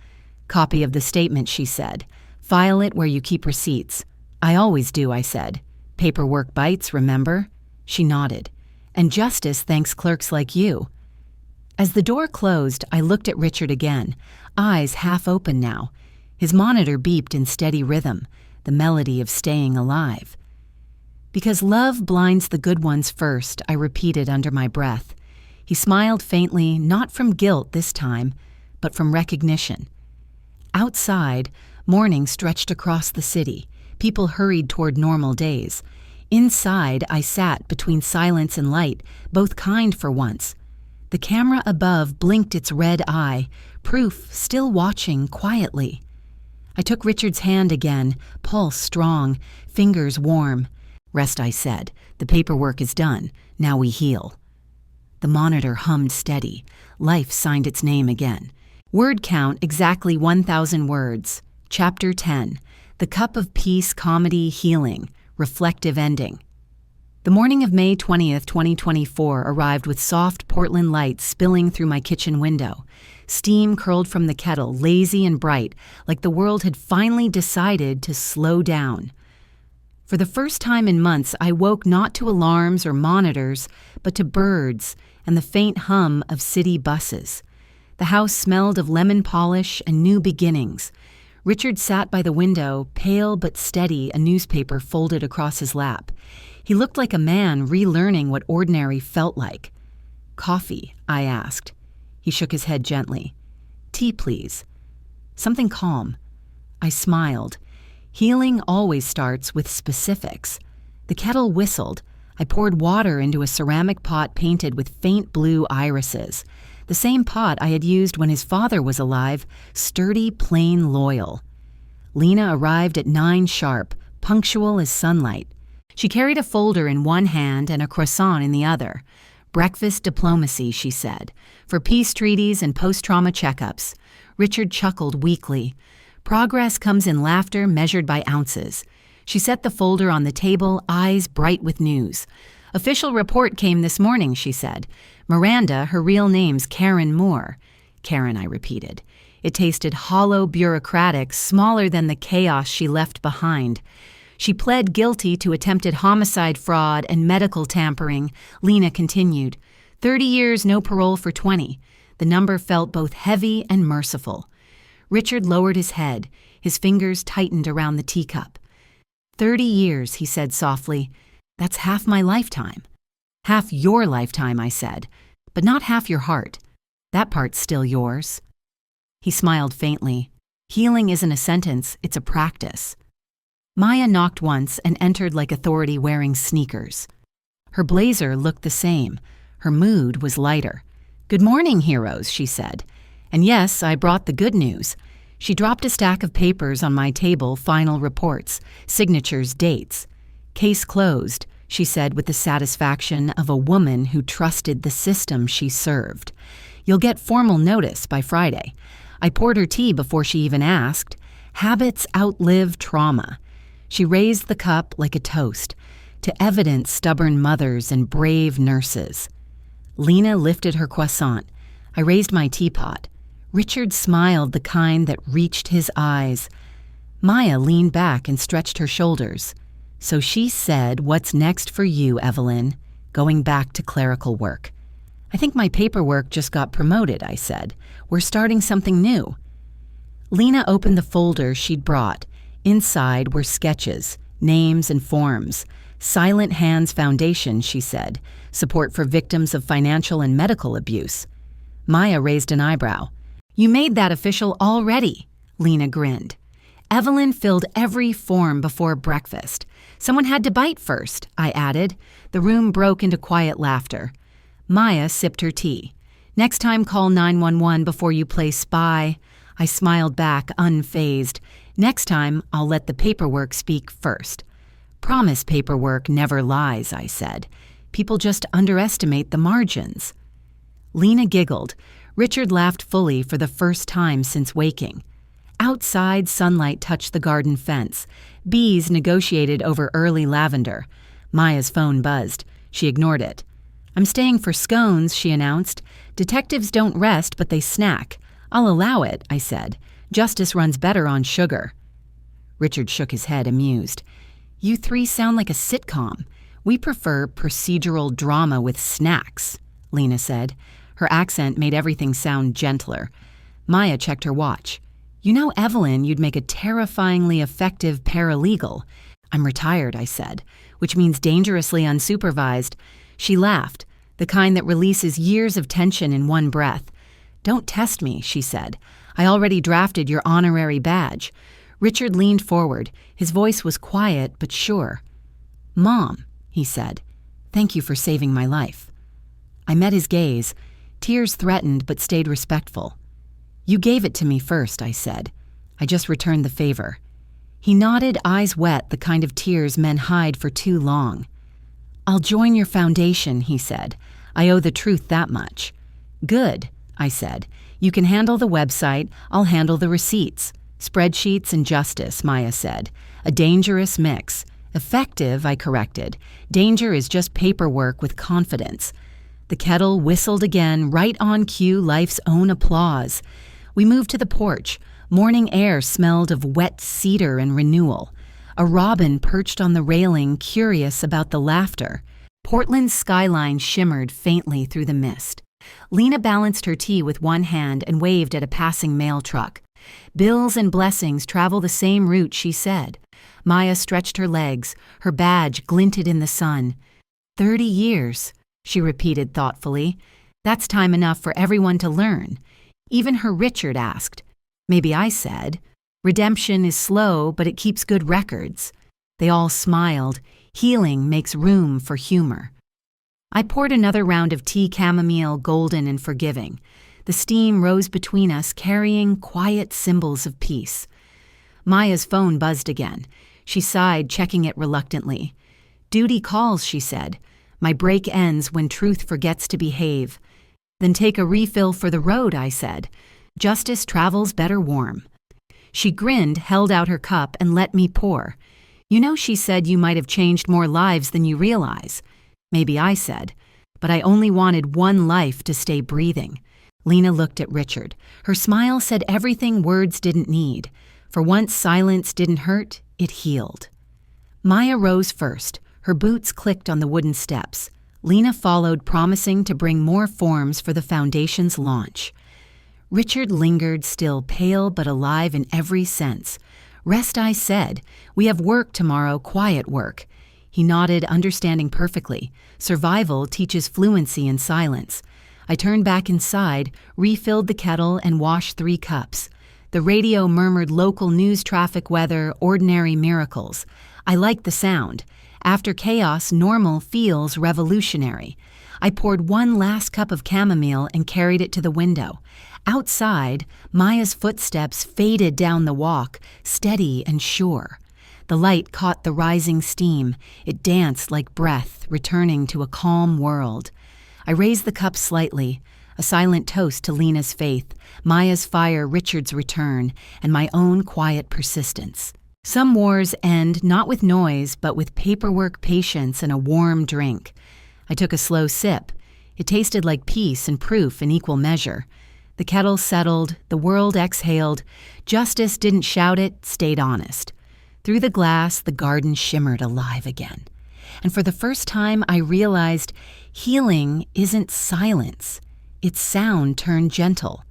Copy of the statement, she said. File it where you keep receipts. I always do, I said. Paperwork bites, remember? She nodded. And justice thanks clerks like you. As the door closed, I looked at Richard again, eyes half open now. His monitor beeped in steady rhythm, the melody of staying alive. Because love blinds the good ones first, I repeated under my breath. He smiled faintly, not from guilt this time, but from recognition. Outside, morning stretched across the city. People hurried toward normal days. Inside, I sat between silence and light, both kind for once. The camera above blinked its red eye, proof still watching quietly. I took Richard's hand again, pulse strong, fingers warm. Rest, I said. The paperwork is done. Now we heal. The monitor hummed steady. Life signed its name again. Word count exactly 1,000 words. Chapter 10. The Cup of Peace Comedy Healing. Reflective Ending. The morning of May 20th, 2024 arrived with soft Portland lights spilling through my kitchen window. Steam curled from the kettle, lazy and bright, like the world had finally decided to slow down. For the first time in months, I woke not to alarms or monitors, but to birds and the faint hum of city buses. The house smelled of lemon polish and new beginnings. Richard sat by the window, pale but steady, a newspaper folded across his lap. He looked like a man relearning what ordinary felt like. Coffee, I asked. He shook his head gently. Tea, please. Something calm. I smiled. Healing always starts with specifics. The kettle whistled. I poured water into a ceramic pot painted with faint blue irises. The same pot I had used when his father was alive, sturdy, plain, loyal. Lena arrived at 9 sharp, punctual as sunlight. She carried a folder in one hand and a croissant in the other. Breakfast diplomacy, she said, for peace treaties and post-trauma checkups. Richard chuckled weakly. Progress comes in laughter measured by ounces. She set the folder on the table, eyes bright with news. Official report came this morning, she said. Miranda, her real name's Karen Moore. Karen, I repeated. It tasted hollow, bureaucratic, smaller than the chaos she left behind. She pled guilty to attempted homicide, fraud, and medical tampering. Lena continued. 30 years, no parole for 20. The number felt both heavy and merciful. Richard lowered his head. His fingers tightened around the teacup. 30 years, he said softly. That's half my lifetime. Half your lifetime, I said, but not half your heart. That part's still yours. He smiled faintly. Healing isn't a sentence, it's a practice. Maya knocked once and entered like authority wearing sneakers. Her blazer looked the same. Her mood was lighter. "Good morning, heroes," she said. "And yes, I brought the good news." She dropped a stack of papers on my table, final reports, signatures, dates. "Case closed," she said with the satisfaction of a woman who trusted the system she served. "You'll get formal notice by Friday." I poured her tea before she even asked. Habits outlive trauma. She raised the cup like a toast, to evidence stubborn mothers and brave nurses. Lena lifted her croissant. I raised my teapot. Richard smiled, the kind that reached his eyes. Maya leaned back and stretched her shoulders. "So she said, 'What's next for you, Evelyn?' Going back to clerical work." "I think my paperwork just got promoted," I said. "We're starting something new." Lena opened the folder she'd brought. Inside were sketches, names and forms. "Silent Hands Foundation," she said. "Support for victims of financial and medical abuse." Maya raised an eyebrow. "You made that official already," Lena grinned. Evelyn filled every form before breakfast. "Someone had to bite first," I added. The room broke into quiet laughter. Maya sipped her tea. "Next time call 911 before you play spy." I smiled back, unfazed. "Next time, I'll let the paperwork speak first." "Promise paperwork never lies," I said. "People just underestimate the margins." Lena giggled. Richard laughed fully for the first time since waking. Outside, sunlight touched the garden fence. Bees negotiated over early lavender. Maya's phone buzzed. She ignored it. "I'm staying for scones," she announced. "Detectives don't rest, but they snack." "I'll allow it," I said. "Justice runs better on sugar." Richard shook his head, amused. "You three sound like a sitcom. We prefer procedural drama with snacks," Lena said. Her accent made everything sound gentler. Maya checked her watch. "You know, Evelyn, you'd make a terrifyingly effective paralegal." "I'm retired," I said, "which means dangerously unsupervised." She laughed, the kind that releases years of tension in one breath. "Don't test me," she said. "I already drafted your honorary badge." Richard leaned forward. His voice was quiet but sure. "Mom," he said, "thank you for saving my life." I met his gaze. Tears threatened but stayed respectful. "You gave it to me first," I said. "I just returned the favor." He nodded, eyes wet, the kind of tears men hide for too long. "I'll join your foundation," he said. "I owe the truth that much." "Good," I said. "You can handle the website, I'll handle the receipts." "Spreadsheets and justice," Maya said. "A dangerous mix." "Effective," I corrected. "Danger is just paperwork with confidence." The kettle whistled again, right on cue, life's own applause. We moved to the porch. Morning air smelled of wet cedar and renewal. A robin perched on the railing, curious about the laughter. Portland's skyline shimmered faintly through the mist. Lena balanced her tea with one hand and waved at a passing mail truck. "Bills and blessings travel the same route," she said. Maya stretched her legs. Her badge glinted in the sun. 30 years, she repeated thoughtfully. "That's time enough for everyone to learn." Even her Richard asked. Maybe I said, "Redemption is slow, but it keeps good records." They all smiled. Healing makes room for humor. I poured another round of tea, chamomile, golden and forgiving. The steam rose between us, carrying quiet symbols of peace. Maya's phone buzzed again. She sighed, checking it reluctantly. "Duty calls," she said. "My break ends when truth forgets to behave." "Then take a refill for the road," I said. "Justice travels better warm." She grinned, held out her cup, and let me pour. "You know, she said you might have changed more lives than you realize." Maybe I said, "But I only wanted one life to stay breathing." Lena looked at Richard. Her smile said everything words didn't need. For once silence didn't hurt, it healed. Maya rose first. Her boots clicked on the wooden steps. Lena followed, promising to bring more forms for the foundation's launch. Richard lingered, still pale but alive in every sense. "Rest," I said. "We have work tomorrow, quiet work." He nodded, understanding perfectly. Survival teaches fluency in silence. I turned back inside, refilled the kettle, and washed 3 cups. The radio murmured local news, traffic, weather, ordinary miracles. I liked the sound. After chaos, normal feels revolutionary. I poured one last cup of chamomile and carried it to the window. Outside, Maya's footsteps faded down the walk, steady and sure. The light caught the rising steam. It danced like breath, returning to a calm world. I raised the cup slightly, a silent toast to Lena's faith, Maya's fire, Richard's return, and my own quiet persistence. Some wars end not with noise, but with paperwork, patience, and a warm drink. I took a slow sip. It tasted like peace and proof in equal measure. The kettle settled, the world exhaled. Justice didn't shout it, stayed honest. Through the glass, the garden shimmered alive again. And for the first time, I realized healing isn't silence. It's sound turned gentle.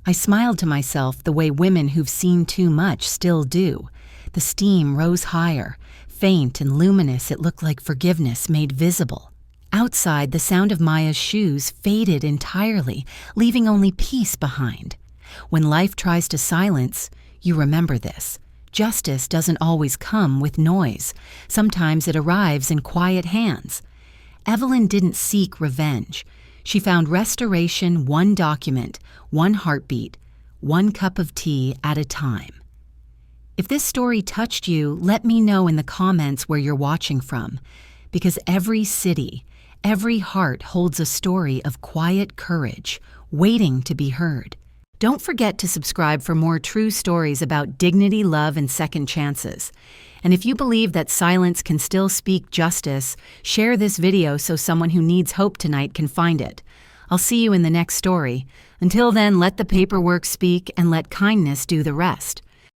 I smiled to myself the way women who've seen too much still do. The steam rose higher. Faint and luminous, it looked like forgiveness made visible. Outside, the sound of Maya's shoes faded entirely, leaving only peace behind. When life tries to silence, you remember this. Justice doesn't always come with noise. Sometimes it arrives in quiet hands. Evelyn didn't seek revenge. She found restoration one document, one heartbeat, one cup of tea at a time. If this story touched you, let me know in the comments where you're watching from, because every city, every heart holds a story of quiet courage, waiting to be heard. Don't forget to subscribe for more true stories about dignity, love, and second chances. And if you believe that silence can still speak justice, share this video so someone who needs hope tonight can find it. I'll see you in the next story. Until then, let the paperwork speak and let kindness do the rest.